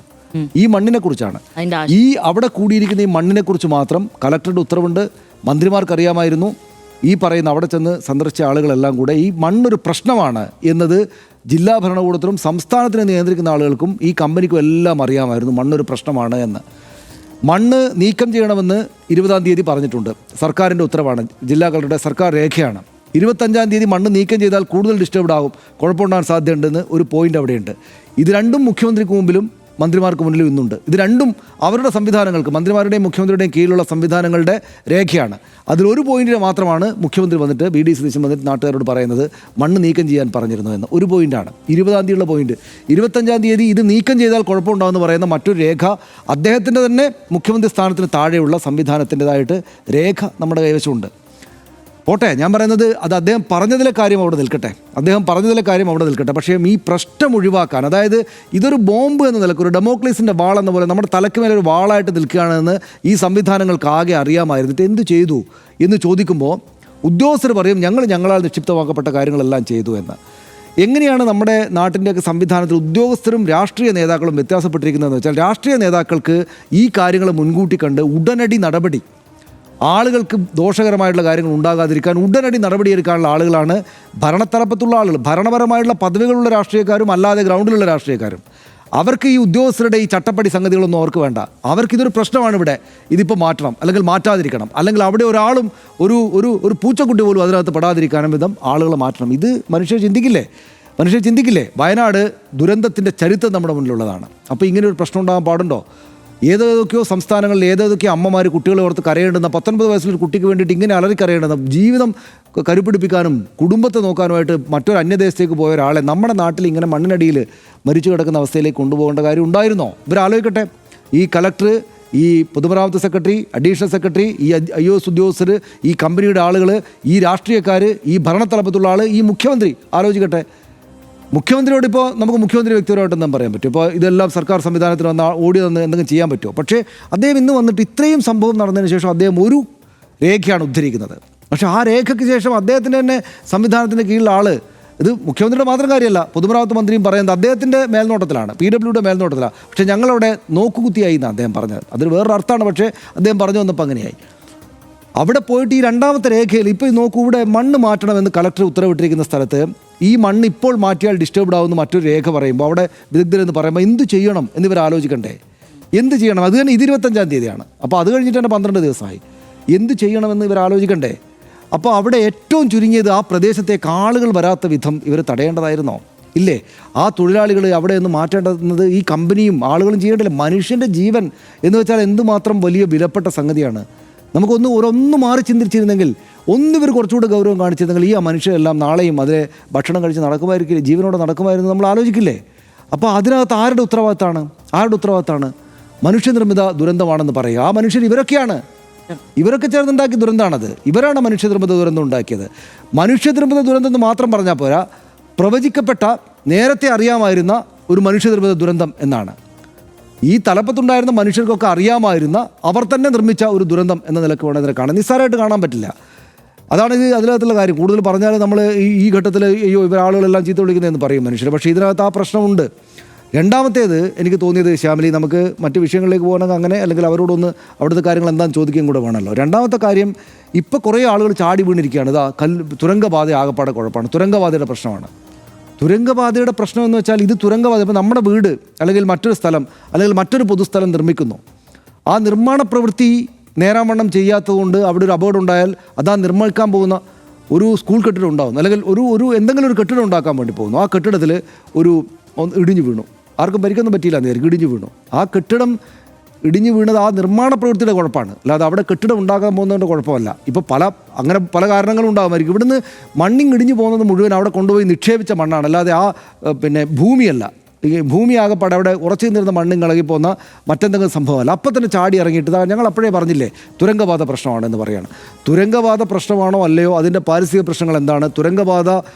ഈ അവിടെ കൂടിയിരിക്കുന്ന ഈ മണ്ണിനെ കുറിച്ച് മാത്രം കളക്ടറുടെ ഉത്തരവുണ്ട്. മന്ത്രിമാർക്കറിയാമായിരുന്നു. ഈ പറയുന്ന അവിടെ ചെന്ന് സന്ദർശിച്ച ആളുകളെല്ലാം കൂടെ ഈ മണ്ണൊരു പ്രശ്നമാണ് എന്നത് ജില്ലാ ഭരണകൂടത്തിനും സംസ്ഥാനത്തിനെ നിയന്ത്രിക്കുന്ന ആളുകൾക്കും ഈ കമ്പനിക്കും എല്ലാം അറിയാമായിരുന്നു മണ്ണൊരു പ്രശ്നമാണ് എന്ന്. മണ്ണ് നീക്കം ചെയ്യണമെന്ന് 20-ാം തീയതി പറഞ്ഞിട്ടുണ്ട്. സർക്കാരിൻ്റെ ഉത്തരവാണ്, ജില്ലാ കളക്ടറുടെ സർക്കാർ രേഖയാണ്. 25-ാം തീയതി മണ്ണ് നീക്കം ചെയ്താൽ കൂടുതൽ ഡിസ്റ്റർബ്ഡ് ആകും, കുഴപ്പമുണ്ടാകാൻ സാധ്യതയുണ്ടെന്ന് ഒരു പോയിന്റ് അവിടെയുണ്ട്. ഇത് രണ്ടും മുഖ്യമന്ത്രിക്ക് മുമ്പിലും മന്ത്രിമാർക്ക് മുന്നിലും ഇന്നുണ്ട്. ഇത് രണ്ടും അവരുടെ സംവിധാനങ്ങൾക്ക്, മന്ത്രിമാരുടെയും മുഖ്യമന്ത്രിയുടെയും കീഴിലുള്ള സംവിധാനങ്ങളുടെ രേഖയാണ്. അതിലൊരു പോയിന്റിൽ മാത്രമാണ് മുഖ്യമന്ത്രി വന്നിട്ട് VD സതീശൻ വന്നിട്ട് നാട്ടുകാരോട് പറയുന്നത് മണ്ണ് നീക്കം ചെയ്യാൻ പറഞ്ഞിരുന്നു എന്ന്. ഒരു പോയിന്റാണ് 20-ാം തീയതിയുള്ള പോയിന്റ്. 25-ാം തീയതി ഇത് നീക്കം ചെയ്താൽ കുഴപ്പമുണ്ടാകുമെന്ന് പറയുന്ന മറ്റൊരു രേഖ, അദ്ദേഹത്തിൻ്റെ തന്നെ മുഖ്യമന്ത്രി സ്ഥാനത്തിന് താഴെയുള്ള സംവിധാനത്തിൻ്റെതായിട്ട് രേഖ നമ്മുടെ കൈവശമുണ്ട്. പോട്ടെ, ഞാൻ പറയുന്നത് അത് അദ്ദേഹം പറഞ്ഞതിലെ കാര്യം അവിടെ നിൽക്കട്ടെ. പക്ഷേ ഈ പ്രശ്നം ഒഴിവാക്കാൻ, അതായത് ഇതൊരു ബോംബ് എന്ന നിലക്ക്, ഒരു ഡെമോക്ലീസിൻ്റെ വാൾ എന്ന പോലെ നമ്മുടെ തലയ്ക്ക് മേലെ ഒരു വാളായിട്ട് നിൽക്കുകയാണെന്ന് ഈ സംവിധാനങ്ങൾക്ക് ആകെ അറിയാമായിരുന്നിട്ട് എന്ത് ചെയ്തു എന്ന് ചോദിക്കുമ്പോൾ ഉദ്യോഗസ്ഥർ പറയും ഞങ്ങളാൽ നിക്ഷിപ്തമാക്കപ്പെട്ട കാര്യങ്ങളെല്ലാം ചെയ്തു എന്ന്. എങ്ങനെയാണ് നമ്മുടെ നാട്ടിൻ്റെയൊക്കെ സംവിധാനത്തിൽ ഉദ്യോഗസ്ഥരും രാഷ്ട്രീയ നേതാക്കളും വ്യത്യാസപ്പെട്ടിരിക്കുന്നതെന്ന് വെച്ചാൽ, രാഷ്ട്രീയ നേതാക്കൾക്ക് ഈ കാര്യങ്ങൾ മുൻകൂട്ടി കണ്ട് ഉടനടി നടപടി, ആളുകൾക്ക് ദോഷകരമായിട്ടുള്ള കാര്യങ്ങൾ ഉണ്ടാകാതിരിക്കാൻ ഉടനടി നടപടിയെടുക്കാനുള്ള ആളുകളാണ് ഭരണത്തലപ്പത്തുള്ള ആളുകൾ. ഭരണപരമായിട്ടുള്ള പദവികളുള്ള രാഷ്ട്രീയക്കാരും അല്ലാതെ ഗ്രൗണ്ടിലുള്ള രാഷ്ട്രീയക്കാരും. അവർക്ക് ഈ ഉദ്യോഗസ്ഥരുടെ ഈ ചട്ടപ്പടി സംഗതികളൊന്നും അവർക്ക് വേണ്ട. അവർക്കിതൊരു പ്രശ്നമാണ്, ഇവിടെ ഇതിപ്പോൾ മാറ്റണം അല്ലെങ്കിൽ മാറ്റാതിരിക്കണം, അല്ലെങ്കിൽ അവിടെ ഒരാളും ഒരു പൂച്ചക്കുട്ടി പോലും അതിനകത്ത് പെടാതിരിക്കാനും വിധം ആളുകളെ മാറ്റണം. ഇത് മനുഷ്യർ ചിന്തിക്കില്ലേ? വയനാട് ദുരന്തത്തിൻ്റെ ചരിത്രം നമ്മുടെ മുന്നിലുള്ളതാണ്. അപ്പോൾ ഇങ്ങനെ ഒരു പ്രശ്നം ഉണ്ടാകാൻ പാടുണ്ടോ? ഏതൊക്കെയോ സംസ്ഥാനങ്ങളിൽ ഏതൊക്കെയോ അമ്മമാർ കുട്ടികളെ ഓർത്ത് കരയേണ്ടുന്ന 19 വയസ്സിലൊരു കുട്ടിക്ക് വേണ്ടിയിട്ട് ഇങ്ങനെ അലറിക്കരയേണ്ടുന്ന, ജീവിതം കരുപിടിപ്പിക്കാനും കുടുംബത്തെ നോക്കാനുമായിട്ട് മറ്റൊരു അന്യദേശത്തേക്ക് പോയ ഒരാളെ നമ്മുടെ നാട്ടിൽ ഇങ്ങനെ മണ്ണിനടിയിൽ മരിച്ചു കിടക്കുന്ന അവസ്ഥയിലേക്ക് കൊണ്ടുപോകേണ്ട കാര്യം ഉണ്ടായിരുന്നോ? ഇവരാലോചിക്കട്ടെ. ഈ കളക്ടർ, ഈ പൊതുമരാമത്ത് സെക്രട്ടറി, അഡീഷണൽ സെക്രട്ടറി, ഈ IAS ഉദ്യോഗസ്ഥർ, ഈ കമ്പനിയുടെ ആളുകൾ, ഈ രാഷ്ട്രീയക്കാർ, ഈ ഭരണത്തലപ്പത്തുള്ള ആൾ, ഈ മുഖ്യമന്ത്രി ആലോചിക്കട്ടെ. മുഖ്യമന്ത്രിയോട് ഇപ്പോൾ നമുക്ക് മുഖ്യമന്ത്രി വ്യക്തിപരമായിട്ടൊന്നും പറയാൻ പറ്റും. ഇപ്പോൾ ഇതെല്ലാം സർക്കാർ സംവിധാനത്തിൽ വന്ന് ഓടി വന്ന് എന്തെങ്കിലും ചെയ്യാൻ പറ്റുമോ? പക്ഷേ അദ്ദേഹം ഇന്ന് വന്നിട്ട് ഇത്രയും സംഭവം നടന്നതിന് ശേഷം അദ്ദേഹം ഒരു രേഖയാണ് ഉദ്ധരിക്കുന്നത്. പക്ഷേ ആ രേഖയ്ക്ക് ശേഷം അദ്ദേഹത്തിൻ്റെ തന്നെ സംവിധാനത്തിൻ്റെ കീഴിലുള്ള ആൾ, ഇത് മുഖ്യമന്ത്രിയുടെ മാത്രം കാര്യമല്ല, പൊതുമരാമത്ത് മന്ത്രിയും പറയുന്നത് അദ്ദേഹത്തിൻ്റെ മേൽനോട്ടത്തിലാണ്, PWയുടെ മേൽനോട്ടത്തിലാണ്. പക്ഷേ ഞങ്ങളവിടെ നോക്കുകുത്തിയായി എന്നാണ് അദ്ദേഹം പറഞ്ഞത്. അതിന് വേറൊരു അർത്ഥമാണ്, പക്ഷേ അദ്ദേഹം പറഞ്ഞു വന്നപ്പോൾ അങ്ങനെയായി. അവിടെ പോയിട്ട് ഈ രണ്ടാമത്തെ രേഖയിൽ ഇപ്പോൾ നോക്കൂ, ഇവിടെ മണ്ണ് മാറ്റണമെന്ന് കളക്ടർ ഉത്തരവിട്ടിരിക്കുന്ന സ്ഥലത്ത് ഈ മണ്ണ് ഇപ്പോൾ മാറ്റിയാൽ ഡിസ്റ്റർബ്ഡ് ആവുന്ന മറ്റൊരു രേഖ പറയുമ്പോൾ, അവിടെ വിദഗ്ധരെന്ന് പറയുമ്പോൾ എന്ത് ചെയ്യണം എന്നിവർ ആലോചിക്കണ്ടേ? എന്ത് ചെയ്യണം? അത് തന്നെ ഇത് 25-ാം തീയതിയാണ്. അപ്പോൾ അത് കഴിഞ്ഞിട്ട് തന്നെ 12 ദിവസമായി. എന്ത് ചെയ്യണമെന്ന് ഇവർ ആലോചിക്കണ്ടേ? അപ്പോൾ അവിടെ ഏറ്റവും ചുരുങ്ങിയത് ആ പ്രദേശത്തേക്ക് ആളുകൾ വരാത്ത വിധം ഇവർ തടയേണ്ടതായിരുന്നോ? ഇല്ലേ? ആ തൊഴിലാളികൾ അവിടെ നിന്ന് മാറ്റേണ്ടത് ഈ കമ്പനിയും ആളുകളും ചെയ്യേണ്ടല്ലേ? മനുഷ്യൻ്റെ ജീവൻ എന്ന് വെച്ചാൽ എന്തുമാത്രം വലിയ വിലപ്പെട്ട സംഗതിയാണ്. നമുക്കൊന്ന് മാറി ചിന്തിച്ചിരുന്നെങ്കിൽ, ഇവർ കുറച്ചുകൂടെ ഗൗരവം കാണിച്ചിരുന്നെങ്കിൽ ഈ മനുഷ്യരെല്ലാം നാളെയും അതിലെ ഭക്ഷണം കഴിച്ച് നടക്കുമായിരിക്കില്ലേ, ജീവനോടെ നടക്കുമായിരുന്നു നമ്മൾ ആലോചിക്കില്ലേ? അപ്പോൾ അതിനകത്ത് ആരുടെ ഉത്തരവാദിത്തമാണ്? മനുഷ്യനിർമ്മിത ദുരന്തമാണെന്ന് പറയുക. ആ മനുഷ്യർ ഇവരൊക്കെ ചേർന്നുണ്ടാക്കിയ ദുരന്തമാണത്. ഇവരാണ് മനുഷ്യനിർമ്മിത ദുരന്തം ഉണ്ടാക്കിയത്. മനുഷ്യനിർമ്മിത ദുരന്തം എന്ന് മാത്രം പറഞ്ഞാൽ പോരാ, പ്രവചിക്കപ്പെട്ട, നേരത്തെ അറിയാമായിരുന്ന ഒരു മനുഷ്യനിർമ്മിത ദുരന്തം എന്നാണ്. ഈ തലപ്പത്തുണ്ടായിരുന്ന മനുഷ്യർക്കൊക്കെ അറിയാമായിരുന്ന, അവർ തന്നെ നിർമ്മിച്ച ഒരു ദുരന്തം എന്ന നിലക്ക് വേണം ഇതിനെ കാണാൻ. നിസ്സാരമായിട്ട് കാണാൻ പറ്റില്ല. അതാണ് ഇത് അതിനകത്തുള്ള കാര്യം. കൂടുതൽ പറഞ്ഞാൽ നമ്മൾ ഈ ഘട്ടത്തിൽ ഇവരാളുകളെല്ലാം ചീത്ത വിളിക്കുന്നതെന്ന് പറയും മനുഷ്യർ. പക്ഷേ ഇതിനകത്ത് ആ പ്രശ്നമുണ്ട്. രണ്ടാമത്തേത് എനിക്ക് തോന്നിയത്, ശ്യാമലി, നമുക്ക് മറ്റ് വിഷയങ്ങളിലേക്ക് പോകണമെങ്കിൽ അങ്ങനെ, അല്ലെങ്കിൽ അവരോടൊന്ന് അവിടുത്തെ കാര്യങ്ങൾ എന്താണെന്ന് ചോദിക്കുകയും കൂടെ വേണമല്ലോ. രണ്ടാമത്തെ കാര്യം, ഇപ്പോൾ കുറേ ആളുകൾ ചാടി വീണിരിക്കുകയാണ്. തുരങ്കപാത ആകപ്പാടെ കുഴപ്പമാണ്, തുരങ്കപാതയുടെ പ്രശ്നമാണ്. തുരങ്കപാതയുടെ പ്രശ്നം എന്ന് വെച്ചാൽ, ഇത് തുരങ്കപാത, ഇപ്പോൾ നമ്മുടെ വീട് അല്ലെങ്കിൽ മറ്റൊരു സ്ഥലം അല്ലെങ്കിൽ മറ്റൊരു പൊതുസ്ഥലം നിർമ്മിക്കുന്നു. ആ നിർമ്മാണ പ്രവൃത്തി നേരാവണ്ണം ചെയ്യാത്തതുകൊണ്ട് അവിടെ ഒരു അപകടം ഉണ്ടായാൽ അതാ നിർമ്മിക്കാൻ പോകുന്ന ഒരു സ്കൂൾ കെട്ടിടം ഉണ്ടാകുന്നു, അല്ലെങ്കിൽ എന്തെങ്കിലും ഒരു കെട്ടിടം ഉണ്ടാക്കാൻ വേണ്ടി പോകുന്നു. ആ കെട്ടിടത്തിൽ ഇടിഞ്ഞു വീണു, ആർക്കും പരിക്കൊന്നും പറ്റിയില്ല, നേരം ഇടിഞ്ഞു വീണു. ആ കെട്ടിടം ഇടിഞ്ഞു വീണത് ആ നിർമ്മാണ പ്രവൃത്തിയുടെ കുഴപ്പമാണ്, അല്ലാതെ അവിടെ കെട്ടിടം ഉണ്ടാക്കാൻ പോകുന്നതിൻ്റെ കുഴപ്പമല്ല. ഇപ്പോൾ പല കാരണങ്ങളും ഉണ്ടാകുമായിരിക്കും. ഇവിടുന്ന് മണ്ണിങ് ഇടിഞ്ഞു പോകുന്നത് മുഴുവൻ അവിടെ കൊണ്ടുപോയി നിക്ഷേപിച്ച മണ്ണാണ്, അല്ലാതെ ഭൂമിയല്ല. ഈ ഭൂമി ആകപ്പാടെ അവിടെ ഉറച്ചു നിന്നിരുന്ന മണ്ണ് ഇളകിപ്പോകുന്ന മറ്റെന്തെങ്കിലും സംഭവമല്ല. അപ്പം തന്നെ ചാടി ഇറങ്ങിയിട്ട് ഞങ്ങൾ അപ്പോഴേ പറഞ്ഞില്ലേ തുരങ്കപാത പ്രശ്നമാണെന്ന് പറയാണ്. തുരങ്കപാത പ്രശ്നമാണോ അല്ലയോ, അതിൻ്റെ പാരിസ്ഥിതിക പ്രശ്നങ്ങൾ എന്താണ്, തുരങ്കപാത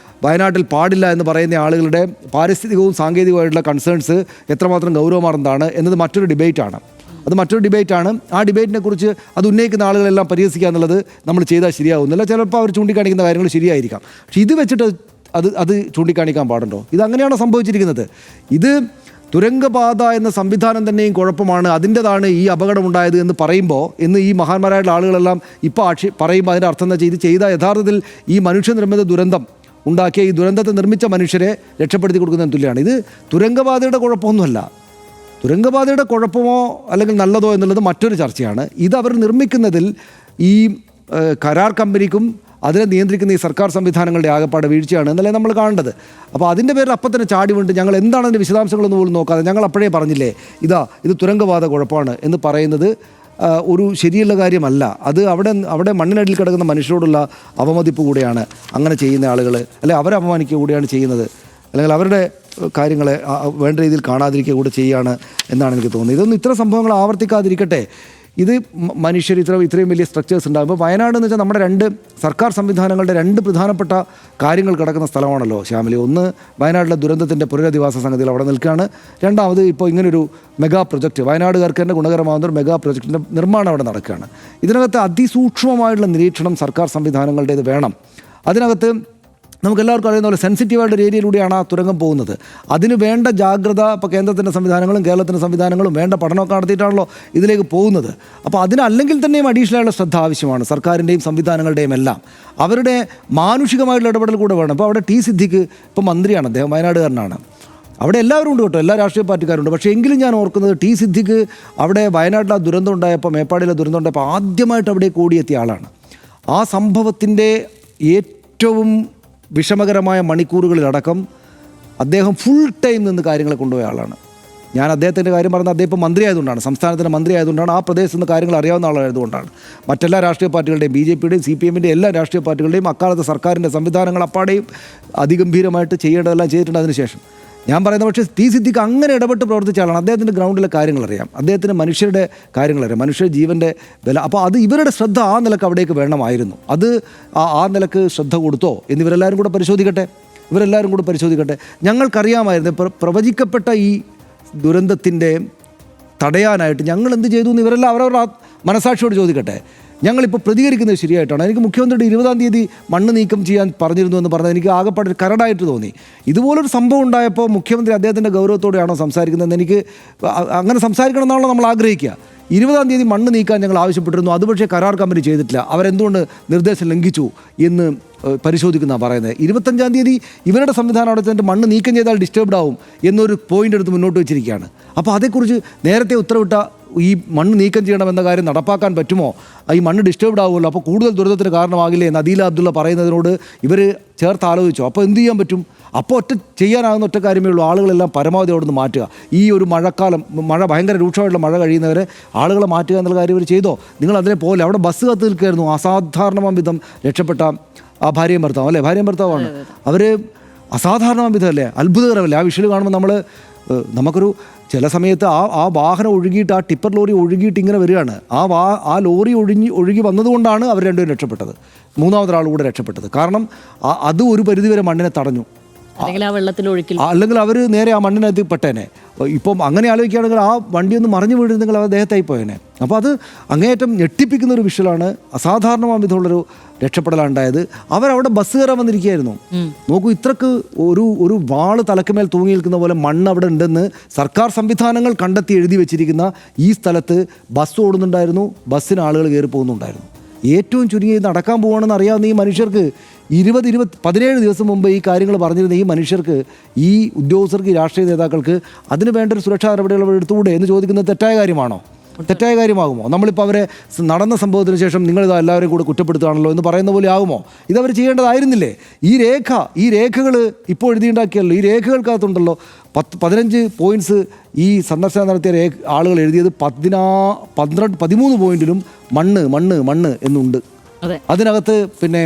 വയനാട്ടിൽ പാടില്ല എന്ന് പറയുന്ന ആളുകളുടെ പാരിസ്ഥിതികവും സാങ്കേതികവുമായിട്ടുള്ള കൺസേൺസ് എത്രമാത്രം ഗൗരവമാർന്നതാണ് എന്നത് മറ്റൊരു ഡിബേറ്റാണ്. അത് മറ്റൊരു ഡിബേറ്റാണ്. ആ ഡിബേറ്റിനെ കുറിച്ച് അത് ഉന്നയിക്കുന്ന ആളുകളെല്ലാം പരിഹസിക്കുക എന്നുള്ളത് നമ്മൾ ചെയ്താൽ ശരിയാവുന്നില്ല. ചിലപ്പോൾ അവർ ചൂണ്ടിക്കാണിക്കുന്ന കാര്യങ്ങൾ ശരിയായിരിക്കാം. പക്ഷെ ഇത് വെച്ചിട്ട് അത് ചൂണ്ടിക്കാണിക്കാൻ പാടുണ്ടോ? ഇത് അങ്ങനെയാണോ സംഭവിച്ചിരിക്കുന്നത്? ഇത് തുരങ്കപാത എന്ന സംവിധാനം തന്നെയും കുഴപ്പമാണ്, അതിൻ്റെതാണ് ഈ അപകടമുണ്ടായത് എന്ന് പറയുമ്പോൾ, ഇന്ന് ഈ മഹാന്മാരായിട്ടുള്ള ആളുകളെല്ലാം ഇപ്പോൾ പറയുമ്പോൾ അതിൻ്റെ അർത്ഥം എന്താ വെച്ചാൽ ഇത് ചെയ്ത യഥാർത്ഥത്തിൽ ഈ മനുഷ്യനിർമ്മിത ദുരന്തം ഉണ്ടാക്കിയ ഈ ദുരന്തത്തെ നിർമ്മിച്ച മനുഷ്യരെ രക്ഷപ്പെടുത്തി കൊടുക്കുന്നതിന് തുല്യമാണ്. ഇത് തുരങ്കപാതയുടെ കുഴപ്പമൊന്നുമല്ല. തുരങ്കപാതയുടെ കുഴപ്പമോ അല്ലെങ്കിൽ നല്ലതോ എന്നുള്ളത് മറ്റൊരു ചർച്ചയാണ്. ഇത് അവർ നിർമ്മിക്കുന്നതിൽ ഈ കരാർ കമ്പനിക്കും അതിനെ നിയന്ത്രിക്കുന്ന ഈ സർക്കാർ സംവിധാനങ്ങളുടെ ആകപ്പാട് വീഴ്ചയാണ് എന്നല്ലേ നമ്മൾ കാണേണ്ടത്. അപ്പോൾ അതിൻ്റെ പേരിൽ അപ്പം തന്നെ ചാടി വീണ്ട് ഞങ്ങൾ എന്താണ് അതിൻ്റെ വിശദാംശങ്ങളൊന്നും പോലും നോക്കാതെ ഞങ്ങൾ അപ്പോഴേ പറഞ്ഞില്ലേ ഇത് തുരങ്കപാത കുഴപ്പമാണ് എന്ന് പറയുന്നത് ഒരു ശരിയുള്ള കാര്യമല്ല. അത് അവിടെ മണ്ണിനടിയിൽ കിടക്കുന്ന മനുഷ്യരോടുള്ള അവമതിപ്പ് കൂടെയാണ് അങ്ങനെ ചെയ്യുന്ന ആളുകൾ, അല്ലെ അവരെ അപമാനിക്കുക കൂടിയാണ് ചെയ്യുന്നത്, അല്ലെങ്കിൽ അവരുടെ കാര്യങ്ങളെ വേണ്ട രീതിയിൽ കാണാതിരിക്കുക കൂടെ ചെയ്യുകയാണ് എന്നാണ് എനിക്ക് തോന്നുന്നത്. ഇതൊന്നും ഇത്ര സംഭവങ്ങൾ ആവർത്തിക്കാതിരിക്കട്ടെ. ഇത് മനുഷ്യർ ഇത്രയും വലിയ സ്ട്രക്ചേഴ്സ് ഉണ്ടാകുമ്പോൾ വയനാട് എന്ന് വെച്ചാൽ നമ്മുടെ രണ്ട് സർക്കാർ സംവിധാനങ്ങളുടെ രണ്ട് പ്രധാനപ്പെട്ട കാര്യങ്ങൾ കിടക്കുന്ന സ്ഥലമാണല്ലോ ശ്യാമിലി. ഒന്ന് വയനാട്ടിലെ ദുരന്തത്തിൻ്റെ പുനരധിവാസ സംഗതികൾ അവിടെ നിൽക്കുകയാണ്. രണ്ടാമത് ഇപ്പോൾ ഇങ്ങനൊരു മെഗാ പ്രൊജക്റ്റ് വയനാടുകാർക്ക് തന്നെ ഗുണകരമാകുന്ന ഒരു മെഗാ പ്രൊജക്റ്റിൻ്റെ നിർമ്മാണം അവിടെ നടക്കുകയാണ്. ഇതിനകത്ത് അതിസൂക്ഷ്മമായിട്ടുള്ള നിരീക്ഷണം സർക്കാർ സംവിധാനങ്ങളുടേത് വേണം. അതിനകത്ത് നമുക്കെല്ലാവർക്കും അറിയുന്ന പോലെ സെൻസിറ്റീവായിട്ട് ഒരു ഏരിയയിലൂടെയാണ് ആ തുരങ്കം പോകുന്നത്. അതിന് വേണ്ട ജാഗ്രത ഇപ്പോൾ കേന്ദ്രത്തിൻ്റെ സംവിധാനങ്ങളും കേരളത്തിൻ്റെ സംവിധാനങ്ങളും വേണ്ട പഠനമൊക്കെ നടത്തിയിട്ടാണല്ലോ ഇതിലേക്ക് പോകുന്നത്. അപ്പോൾ അതിനല്ലെങ്കിൽ തന്നെയും അഡീഷണൽ ആയിട്ടുള്ള ശ്രദ്ധ ആവശ്യമാണ് സർക്കാരിൻ്റെയും സംവിധാനങ്ങളുടെയും എല്ലാം. അവരുടെ മാനുഷികമായിട്ടുള്ള ഇടപെടൽ കൂടെ വേണം. അപ്പോൾ അവിടെ ടി സിദ്ദിഖ് ഇപ്പോൾ മന്ത്രിയാണ്, അദ്ദേഹം വയനാടുകാരനാണ്. അവിടെ എല്ലാവരും ഉണ്ട് കേട്ടോ, എല്ലാ രാഷ്ട്രീയ പാർട്ടിക്കാരുണ്ട്. പക്ഷേ എങ്കിലും ഞാൻ ഓർക്കുന്നത് ടി സിദ്ദിഖ് അവിടെ വയനാട്ടിൽ ആ ദുരന്തം ഉണ്ടായപ്പോൾ, മേപ്പാടിയിലെ ദുരന്തം ഉണ്ടായപ്പോൾ ആദ്യമായിട്ട് അവിടെ കൂടിയെത്തിയ ആളാണ്. ആ സംഭവത്തിൻ്റെ ഏറ്റവും വിഷമകരമായ മണിക്കൂറുകളിലടക്കം അദ്ദേഹം ഫുൾ ടൈം നിന്ന് കാര്യങ്ങളെ കൊണ്ടുപോയ ആളാണ്. ഞാൻ അദ്ദേഹത്തിൻ്റെ കാര്യം പറഞ്ഞത് അദ്ദേഹം ഇപ്പോൾ മന്ത്രി ആയതുകൊണ്ടാണ്, സംസ്ഥാനത്തിൻ്റെ മന്ത്രി ആയതുകൊണ്ടാണ്, ആ പ്രദേശത്ത് നിന്ന് കാര്യങ്ങൾ അറിയാവുന്ന ആളായതുകൊണ്ടാണ്. മറ്റെല്ലാ രാഷ്ട്രീയ പാർട്ടികളുടെയും BJPയുടെയും CPMൻ്റെയും എല്ലാ രാഷ്ട്രീയ പാർട്ടികളുടെയും അക്കാലത്ത് സർക്കാരിൻ്റെ സംവിധാനങ്ങൾ അപ്പാടെയും അതിഗംഭീരമായിട്ട് ചെയ്യേണ്ടതെല്ലാം ചെയ്തിട്ടുണ്ട്. അതിനുശേഷം ഞാൻ പറയുന്നത് പക്ഷേ ടി സിദ്ദിഖ് അങ്ങനെ ഇടപെട്ട് പ്രവർത്തിച്ച ആളാണ്. അദ്ദേഹത്തിൻ്റെ ഗ്രൗണ്ടിലെ കാര്യങ്ങൾ അറിയാം, അദ്ദേഹത്തിന് മനുഷ്യരുടെ കാര്യങ്ങളറിയാം, മനുഷ്യ ജീവൻ്റെ വില. അപ്പോൾ അത് ഇവരുടെ ശ്രദ്ധ ആ നിലക്ക് അവിടേക്ക് വേണമായിരുന്നു. അത് ആ നിലക്ക് ശ്രദ്ധ കൊടുത്തോ എന്ന് ഇവരെല്ലാവരും കൂടെ പരിശോധിക്കട്ടെ. ഞങ്ങൾക്കറിയാമായിരുന്നു പ്രവചിക്കപ്പെട്ട ഈ ദുരന്തത്തിൻ്റെ തടയാനായിട്ട് ഞങ്ങൾ എന്ത് ചെയ്തു എന്ന് ഇവരെല്ലാം അവരവരുടെ മനസാക്ഷിയോട് ചോദിക്കട്ടെ. ഞങ്ങളിപ്പോൾ പ്രതികരിക്കുന്നത് ശരിയായിട്ടാണ്. എനിക്ക് മുഖ്യമന്ത്രിയുടെ 20-ാം തീയതി മണ്ണ് നീക്കം ചെയ്യാൻ പറഞ്ഞിരുന്നു എന്ന് പറഞ്ഞത് എനിക്ക് ആകെപ്പാടെ കരടായിട്ട് തോന്നി. ഇതുപോലൊരു സംഭവം ഉണ്ടായപ്പോൾ മുഖ്യമന്ത്രി അദ്ദേഹത്തിൻ്റെ ഗൗരവത്തോടെയാണോ സംസാരിക്കുന്നതെന്ന് എനിക്ക് അങ്ങനെ സംസാരിക്കണം എന്നാണല്ലോ നമ്മൾ ആഗ്രഹിക്കുക. 20-ാം തീയതി മണ്ണ് നീക്കാൻ ഞങ്ങൾ ആവശ്യപ്പെട്ടിരുന്നു, അത് പക്ഷേ കരാർ കമ്പനി ചെയ്തിട്ടില്ല, അവരെന്തുകൊണ്ട് നിർദ്ദേശം ലംഘിച്ചു എന്ന് പരിശോധിക്കുന്നതാണ് പറയുന്നത്. 25-ാം തീയതി ഇവരുടെ സംവിധാനം അവിടെ മണ്ണ് നീക്കം ചെയ്താൽ ഡിസ്റ്റർബ്ഡ് ആവും എന്നൊരു പോയിന്റ് എടുത്ത് മുന്നോട്ട് വെച്ചിരിക്കുകയാണ്. അപ്പോൾ അതേക്കുറിച്ച് നേരത്തെ ഉത്തരവിട്ട ഈ മണ്ണ് നീക്കം ചെയ്യണമെന്ന കാര്യം നടപ്പാക്കാൻ പറ്റുമോ? ഈ മണ്ണ് ഡിസ്റ്റർബ്ഡ് ആവുമല്ലോ, അപ്പോൾ കൂടുതൽ ദുരിതത്തിന് കാരണമാകില്ലേ എന്ന് അദീല അബ്ദുള്ള പറയുന്നതിനോട് ഇവർ ചേർത്ത് ആലോചിച്ചു. അപ്പോൾ എന്ത് ചെയ്യാൻ പറ്റും? അപ്പോൾ ചെയ്യാനാകുന്ന ഒറ്റ കാര്യമേ ഉള്ളൂ, ആളുകളെല്ലാം പരമാവധി അവിടെ നിന്ന് മാറ്റുക. ഈ ഒരു മഴ ഭയങ്കര രൂക്ഷമായിട്ടുള്ള മഴ കഴിയുന്നവരെ ആളുകളെ മാറ്റുക എന്നുള്ള കാര്യം ഇവർ ചെയ്തോ? നിങ്ങൾ അതിനെ പോലെ അവിടെ ബസ് കാത്ത് നിൽക്കുകയായിരുന്നു. അസാധാരണമാം വിധം രക്ഷപ്പെട്ട ആ ഭാര്യയും ഭർത്താവും, അല്ലേ, ഭാര്യയും ഭർത്താവാണ് അവർ. അസാധാരണമാം വിധം അല്ലേ, അത്ഭുതകരമല്ലേ? ആ വിഷ്വൽ കാണുമ്പോൾ നമുക്കൊരു ചില സമയത്ത് ആ വാഹനം ഒഴുകിയിട്ട്, ആ ടിപ്പർ ലോറി ഒഴുകിയിട്ട് ഇങ്ങനെ വരികയാണ്. ആ ലോറി ഒഴുകി വന്നതുകൊണ്ടാണ് അവർ രണ്ടുപേരും രക്ഷപ്പെട്ടത്, മൂന്നാമതൊരാൾ കൂടെ രക്ഷപ്പെട്ടത്. കാരണം അത് ഒരു പരിധിവരെ മണ്ണിനെ തടഞ്ഞു. അല്ലെങ്കിൽ അവർ നേരെ ആ മണ്ണിനകത്ത് പെട്ടേനെ. ഇപ്പം അങ്ങനെ ആലോചിക്കുകയാണെങ്കിൽ ആ വണ്ടിയൊന്ന് മറിഞ്ഞു വീഴുന്നെങ്കിൽ അവർ ദേഹത്തായി പോയേനെ. അപ്പോൾ അത് അങ്ങേയറ്റം ഞെട്ടിപ്പിക്കുന്ന ഒരു വിഷ്വലാണ്. അസാധാരണമായ വിധമുള്ളൊരു രക്ഷപ്പെടലുണ്ടായത്. അവരവിടെ ബസ് കയറാൻ വന്നിരിക്കുകയായിരുന്നു. നോക്കൂ, ഇത്രക്ക് ഒരു വാള് തലക്കുമേൽ തൂങ്ങി നിൽക്കുന്ന പോലെ മണ്ണ് അവിടെ ഉണ്ടെന്ന് സർക്കാർ സംവിധാനങ്ങൾ കണ്ടെത്തി എഴുതി വെച്ചിരിക്കുന്ന ഈ സ്ഥലത്ത് ബസ് ഓടുന്നുണ്ടായിരുന്നു, ബസ്സിന് ആളുകൾ കയറി പോകുന്നുണ്ടായിരുന്നു. ഏറ്റവും ചുരുങ്ങി നടക്കാൻ പോകണമെന്ന് അറിയാവുന്ന ഈ മനുഷ്യർക്ക് 17 ദിവസം മുമ്പ് ഈ കാര്യങ്ങൾ പറഞ്ഞിരുന്ന ഈ മനുഷ്യർക്ക്, ഈ ഉദ്യോഗസ്ഥർക്ക്, ഈ രാഷ്ട്രീയ നേതാക്കൾക്ക് അതിന് വേണ്ട ഒരു സുരക്ഷാ നടപടികൾ എടുത്തുകൂടെ എന്ന് ചോദിക്കുന്നത് തെറ്റായ കാര്യമാണോ? തെറ്റായ കാര്യമാകുമോ? നമ്മളിപ്പോൾ അവരെ നടന്ന സംഭവത്തിന് ശേഷം നിങ്ങളിത് എല്ലാവരെയും കൂടെ കുറ്റപ്പെടുത്തുകയാണല്ലോ എന്ന് പറയുന്ന പോലെ ആകുമോ? ഇതവർ ചെയ്യേണ്ടതായിരുന്നില്ലേ? ഈ രേഖകൾ ഇപ്പോൾ എഴുതിയുണ്ടാക്കിയല്ലോ. ഈ രേഖകൾക്കകത്തുണ്ടല്ലോ 15 പോയിൻറ്റ്സ് ഈ സന്ദർശനം നടത്തിയ ആളുകൾ എഴുതിയത് 13 പോയിന്റിലും മണ്ണ് എന്നുണ്ട്. അതിനകത്ത് പിന്നെ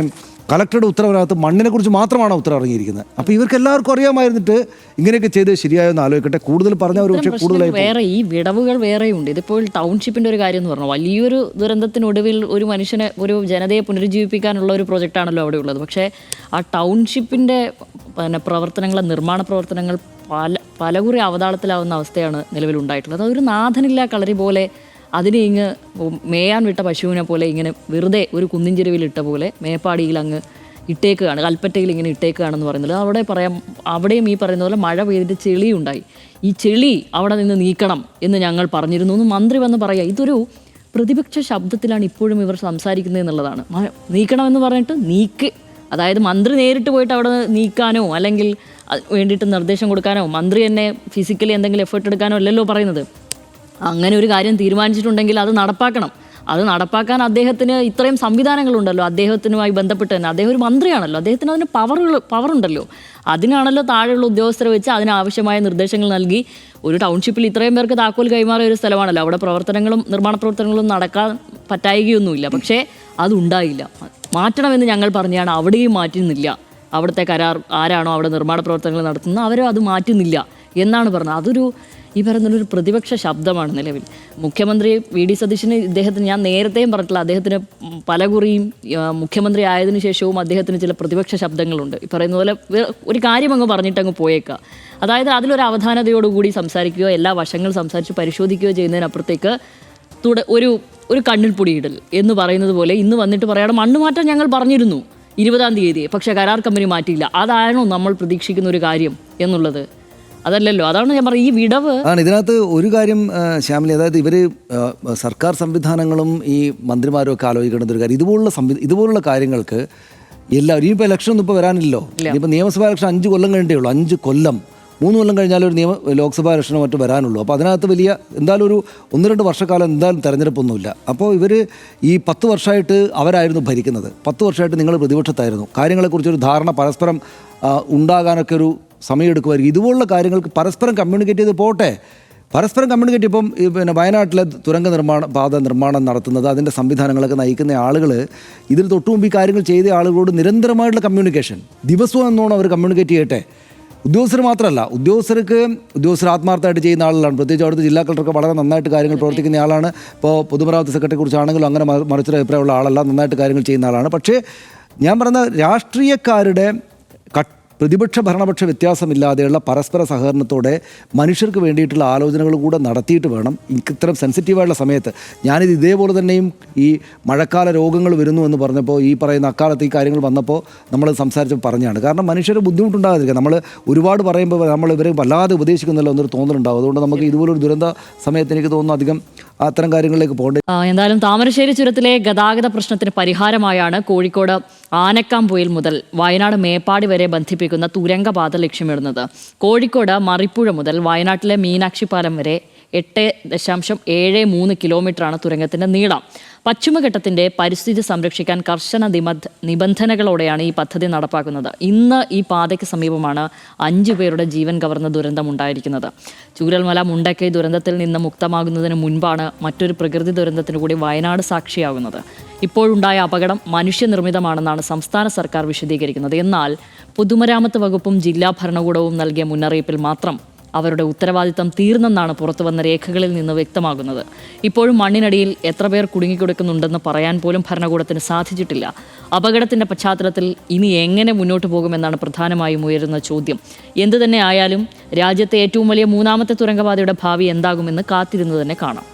കളക്ടറുടെ ഉത്തരവിനകത്ത് മണ്ണിനെക്കുറിച്ച് മാത്രമാണ് ഉത്തരവ് ഇറങ്ങിയിരിക്കുന്നത്. അപ്പോൾ ഇവർക്ക് എല്ലാവർക്കും അറിയാമായിരുന്നിട്ട് ഇങ്ങനെയൊക്കെ ചെയ്ത് ശരിയായെന്ന് ആലോചിക്കട്ടെ. കൂടുതൽ പറഞ്ഞാൽ ഒരു പക്ഷേ കൂടുതലായി വേറെ ഈ വിടവുകൾ വേറെയുണ്ട്. ഇതിപ്പോൾ ടൗൺഷിപ്പിന്റെ ഒരു കാര്യം എന്ന് പറഞ്ഞു, വലിയൊരു ദുരന്തത്തിനൊടുവിൽ ഒരു മനുഷ്യനെ, ഒരു ജനതയെ പുനരുജ്ജീവിപ്പിക്കാനുള്ള ഒരു പ്രൊജക്റ്റാണല്ലോ അവിടെ ഉള്ളത്. പക്ഷേ ആ ടൗൺഷിപ്പിന്റെ പ്രവർത്തനങ്ങൾ, നിർമ്മാണ പ്രവർത്തനങ്ങൾ പലകുറി അവതാളത്തിലാവുന്ന അവസ്ഥയാണ് നിലവിലുണ്ടായിട്ടുള്ളത്. അതൊരു നാഥനില്ലാ കളരി പോലെ, അതിനെ ഇങ്ങ് മേയാൻ വിട്ട പശുവിനെ പോലെ ഇങ്ങനെ വെറുതെ ഒരു കുന്നിൻ ചെരുവിൽ ഇട്ട പോലെ മേപ്പാടിയിൽ അങ്ങ് ഇട്ടേക്കുകയാണ്, കൽപ്പറ്റയിൽ ഇങ്ങനെ ഇട്ടേക്കുകയാണെന്ന് പറയുന്നത്. അവിടെയും ഈ പറയുന്ന പോലെ മഴ പെയ്തിട്ട് ചെളി ഉണ്ടായി. ഈ ചെളി അവിടെ നിന്ന് നീക്കണം എന്ന് ഞങ്ങൾ പറഞ്ഞിരുന്നു എന്ന് മന്ത്രി വന്ന് പറയുക. ഇതൊരു പ്രതിപക്ഷ ശബ്ദത്തിലാണ് ഇപ്പോഴും ഇവർ സംസാരിക്കുന്നത് എന്നുള്ളതാണ്. നീക്കണമെന്ന് പറഞ്ഞിട്ട് അതായത് മന്ത്രി നേരിട്ട് പോയിട്ട് അവിടെ നീക്കാനോ അല്ലെങ്കിൽ വേണ്ടിയിട്ട് നിർദ്ദേശം കൊടുക്കാനോ മന്ത്രി തന്നെ ഫിസിക്കലി എന്തെങ്കിലും എഫേർട്ട് എടുക്കാനോ അല്ലല്ലോ പറയുന്നത്. അങ്ങനെ ഒരു കാര്യം തീരുമാനിച്ചിട്ടുണ്ടെങ്കിൽ അത് നടപ്പാക്കണം. അത് നടപ്പാക്കാൻ അദ്ദേഹത്തിന് ഇത്രയും സംവിധാനങ്ങളുണ്ടല്ലോ. അദ്ദേഹത്തിനുമായി ബന്ധപ്പെട്ട് തന്നെ അദ്ദേഹം ഒരു മന്ത്രിയാണല്ലോ, അദ്ദേഹത്തിന് അതിന് പവറുണ്ടല്ലോ. അതിനാണല്ലോ താഴെയുള്ള ഉദ്യോഗസ്ഥരെ വെച്ച് അതിനാവശ്യമായ നിർദ്ദേശങ്ങൾ നൽകി. ഒരു ടൗൺഷിപ്പിൽ ഇത്രയും പേർക്ക് താക്കോൽ കൈമാറിയ ഒരു സ്ഥലമാണല്ലോ. അവിടെ നിർമ്മാണ പ്രവർത്തനങ്ങളും നടക്കാൻ പറ്റായികയൊന്നുമില്ല. പക്ഷേ അതുണ്ടായില്ല. മാറ്റണമെന്ന് ഞങ്ങൾ പറഞ്ഞാണ്, അവിടെയും മാറ്റുന്നില്ല. അവിടുത്തെ കരാർ ആരാണോ അവിടെ നിർമ്മാണ പ്രവർത്തനങ്ങൾ നടത്തുന്നത് അവരും അത് മാറ്റുന്നില്ല എന്നാണ് പറഞ്ഞത്. ഈ പറയുന്നൊരു പ്രതിപക്ഷ ശബ്ദമാണ് നിലവിൽ. മുഖ്യമന്ത്രി വി ഡി സതീശന്, ഇദ്ദേഹത്തിന് ഞാൻ നേരത്തെയും പറഞ്ഞിട്ടില്ല, അദ്ദേഹത്തിന് പലകുറിയും മുഖ്യമന്ത്രി ആയതിനു ശേഷവും അദ്ദേഹത്തിന് ചില പ്രതിപക്ഷ ശബ്ദങ്ങളുണ്ട്. ഈ പറയുന്ന പോലെ ഒരു കാര്യം അങ്ങ് പറഞ്ഞിട്ടങ്ങ് പോയേക്കുക. അതായത് അതിലൊരു അവധാനതയോടുകൂടി സംസാരിക്കുകയോ എല്ലാ വശങ്ങളും സംസാരിച്ച് പരിശോധിക്കുകയോ ചെയ്യുന്നതിനപ്പുറത്തേക്ക് ഒരു കണ്ണിൽ പൊടിയിടൽ എന്ന് പറയുന്നത് പോലെ ഇന്ന് വന്നിട്ട് പറയാതെ മണ്ണ് മാറ്റാൻ ഞങ്ങൾ പറഞ്ഞിരുന്നു 20-ാം തീയതി, പക്ഷേ കരാർ കമ്പനി മാറ്റിയില്ല. അതാണോ നമ്മൾ പ്രതീക്ഷിക്കുന്ന ഒരു കാര്യം എന്നുള്ളത്? അതല്ലല്ലോ. അതാണ് ഞാൻ പറയുന്നത്, ഈ വിടവ് ആണ് ഇതിനകത്ത് ഒരു കാര്യം ശ്യാമിലി. അതായത് ഇവർ സർക്കാർ സംവിധാനങ്ങളും ഈ മന്ത്രിമാരും ഒക്കെ ആലോചിക്കേണ്ട ഒരു കാര്യം, ഇതുപോലുള്ള കാര്യങ്ങൾക്ക് എല്ലാവരും ഇനിയിപ്പോൾ ഇലക്ഷൻ ഒന്നും ഇപ്പോൾ വരാനില്ലല്ലോ. ഇനിയിപ്പോൾ നിയമസഭാ ഇലക്ഷൻ 5 കൊല്ലം കഴിഞ്ഞേ ഉള്ളൂ. 5 കൊല്ലം, 3 കൊല്ലം കഴിഞ്ഞാൽ ഒരു ലോക്സഭാ ഇലക്ഷനോ മറ്റോ വരാനുള്ളൂ. അപ്പോൾ അതിനകത്ത് വലിയ എന്തായാലും ഒരു 1-2 വർഷക്കാലം എന്തായാലും തെരഞ്ഞെടുപ്പൊന്നുമില്ല. അപ്പോൾ ഇവർ ഈ 10 വർഷമായിട്ട് അവരായിരുന്നു ഭരിക്കുന്നത്. 10 വർഷമായിട്ട് നിങ്ങൾ പ്രതിപക്ഷത്തായിരുന്നു. കാര്യങ്ങളെക്കുറിച്ചൊരു ധാരണ പരസ്പരം ഉണ്ടാകാനൊക്കെ ഒരു സമയമെടുക്കുമായിരിക്കും. ഇതുപോലുള്ള കാര്യങ്ങൾക്ക് പരസ്പരം കമ്മ്യൂണിക്കേറ്റ് ചെയ്ത് പോട്ടെ. പരസ്പരം കമ്മ്യൂണിക്കേറ്റ് ഇപ്പം വയനാട്ടിലെ പാത നിർമ്മാണം നടത്തുന്നത്, അതിൻ്റെ സംവിധാനങ്ങളൊക്കെ നയിക്കുന്ന ആളുകൾ, ഇതിന് തൊട്ടു മുമ്പ് ഈ കാര്യങ്ങൾ ചെയ്ത ആളുകളോട് നിരന്തരമായിട്ടുള്ള കമ്മ്യൂണിക്കേഷൻ ദിവസവും എന്നോണം അവർ കമ്മ്യൂണിക്കേറ്റ് ചെയ്യട്ടെ. ഉദ്യോഗസ്ഥർ മാത്രമല്ല, ഉദ്യോഗസ്ഥർ ആത്മാർത്ഥമായിട്ട് ചെയ്യുന്ന ആളുകളാണ്. പ്രത്യേകിച്ച് അവിടുത്തെ ജില്ലാ കളക്ടർക്ക് വളരെ നന്നായിട്ട് കാര്യങ്ങൾ പ്രവർത്തിക്കുന്ന ആളാണ്. ഇപ്പോൾ പൊതുമരാമത്ത് സെക്രട്ടറിയെ കുറിച്ചാണെങ്കിലും അങ്ങനെ മറിച്ചൊരു അഭിപ്രായമുള്ള ആളല്ല, നന്നായിട്ട് കാര്യങ്ങൾ ചെയ്യുന്ന ആളാണ്. പക്ഷേ ഞാൻ പറഞ്ഞ രാഷ്ട്രീയക്കാരുടെ പ്രതിപക്ഷ ഭരണപക്ഷ വ്യത്യാസമില്ലാതെയുള്ള പരസ്പര സഹകരണത്തോടെ മനുഷ്യർക്ക് വേണ്ടിയിട്ടുള്ള ആലോചനകൾ കൂടെ നടത്തിയിട്ട് വേണം. ഇത്തരം സെൻസിറ്റീവായുള്ള സമയത്ത് ഞാനിത് ഇതേപോലെ തന്നെയും ഈ മഴക്കാല രോഗങ്ങൾ വരുന്നു എന്ന് പറഞ്ഞപ്പോൾ ഈ പറയുന്ന അക്കാലത്ത് ഈ കാര്യങ്ങൾ വന്നപ്പോൾ നമ്മൾ സംസാരിച്ചപ്പോൾ പറഞ്ഞാണ്. കാരണം മനുഷ്യർ ബുദ്ധിമുട്ടുണ്ടാകാതിരിക്കുക. നമ്മൾ ഒരുപാട് പറയുമ്പോൾ നമ്മൾ ഇവരെ വല്ലാതെ ഉപദേശിക്കുന്നല്ലോ എന്നൊരു തോന്നലുണ്ടാവും. അതുകൊണ്ട് നമുക്ക് ഇതുപോലൊരു ദുരന്ത സമയത്ത് എനിക്ക് തോന്നുന്നു അധികം അത്തരം കാര്യങ്ങളിലേക്ക് പോകേണ്ടത്. എന്തായാലും താമരശ്ശേരി ചുരത്തിലെ ഗതാഗത പ്രശ്നത്തിന് പരിഹാരമായാണ് കോഴിക്കോട് ആനക്കാംപൊയിൽ മുതൽ വയനാട് മേപ്പാടി വരെ ബന്ധിപ്പിക്കുന്ന തുരങ്കപാത ലക്ഷ്യമിടുന്നത്. കോഴിക്കോട് മറിപ്പുഴ മുതൽ വയനാട്ടിലെ മീനാക്ഷിപ്പാലം വരെ 8.73 കിലോമീറ്ററാണ് തുരങ്കത്തിന്റെ നീളം. പശ്ചിമഘട്ടത്തിന്റെ പരിസ്ഥിതി സംരക്ഷിക്കാൻ കർശന നിബന്ധനകളോടെയാണ് ഈ പദ്ധതി നടപ്പാക്കുന്നത്. ഇന്ന് ഈ പാതയ്ക്ക് സമീപമാണ് 5 പേരുടെ ജീവൻ കവർന്ന ദുരന്തമുണ്ടായിരിക്കുന്നത്. ചൂരൽമല മുണ്ടക്കൈ ദുരന്തത്തിൽ നിന്ന് മുക്തമാകുന്നതിന് മുൻപാണ് മറ്റൊരു പ്രകൃതി ദുരന്തത്തിന് കൂടി വയനാട് സാക്ഷിയാകുന്നത്. ഇപ്പോഴുണ്ടായ അപകടം മനുഷ്യനിർമ്മിതമാണെന്നാണ് സംസ്ഥാന സർക്കാർ വിശദീകരിക്കുന്നത്. എന്നാൽ പൊതുമരാമത്ത് വകുപ്പും ജില്ലാ ഭരണകൂടവും നൽകിയ മുന്നറിയിപ്പിൽ മാത്രം അവരുടെ ഉത്തരവാദിത്തം തീർന്നെന്നാണ് പുറത്തുവന്ന രേഖകളിൽ നിന്ന് വ്യക്തമാകുന്നത്. ഇപ്പോഴും മണ്ണിനടിയിൽ എത്ര പേർ കുടുങ്ങിക്കിടക്കുന്നുണ്ടെന്ന് പറയാൻ പോലും ഭരണകൂടത്തിന് സാധിച്ചിട്ടില്ല. അപകടത്തിന്റെ പശ്ചാത്തലത്തിൽ ഇനി എങ്ങനെ മുന്നോട്ട് പോകുമെന്നാണ് പ്രധാനമായും ഉയരുന്ന ചോദ്യം. എന്തു തന്നെ ആയാലും രാജ്യത്തെ ഏറ്റവും വലിയ 3ാമത്തെ തുരങ്കപാതയുടെ ഭാവി എന്താകുമെന്ന് കാത്തിരുന്നു തന്നെ കാണാം.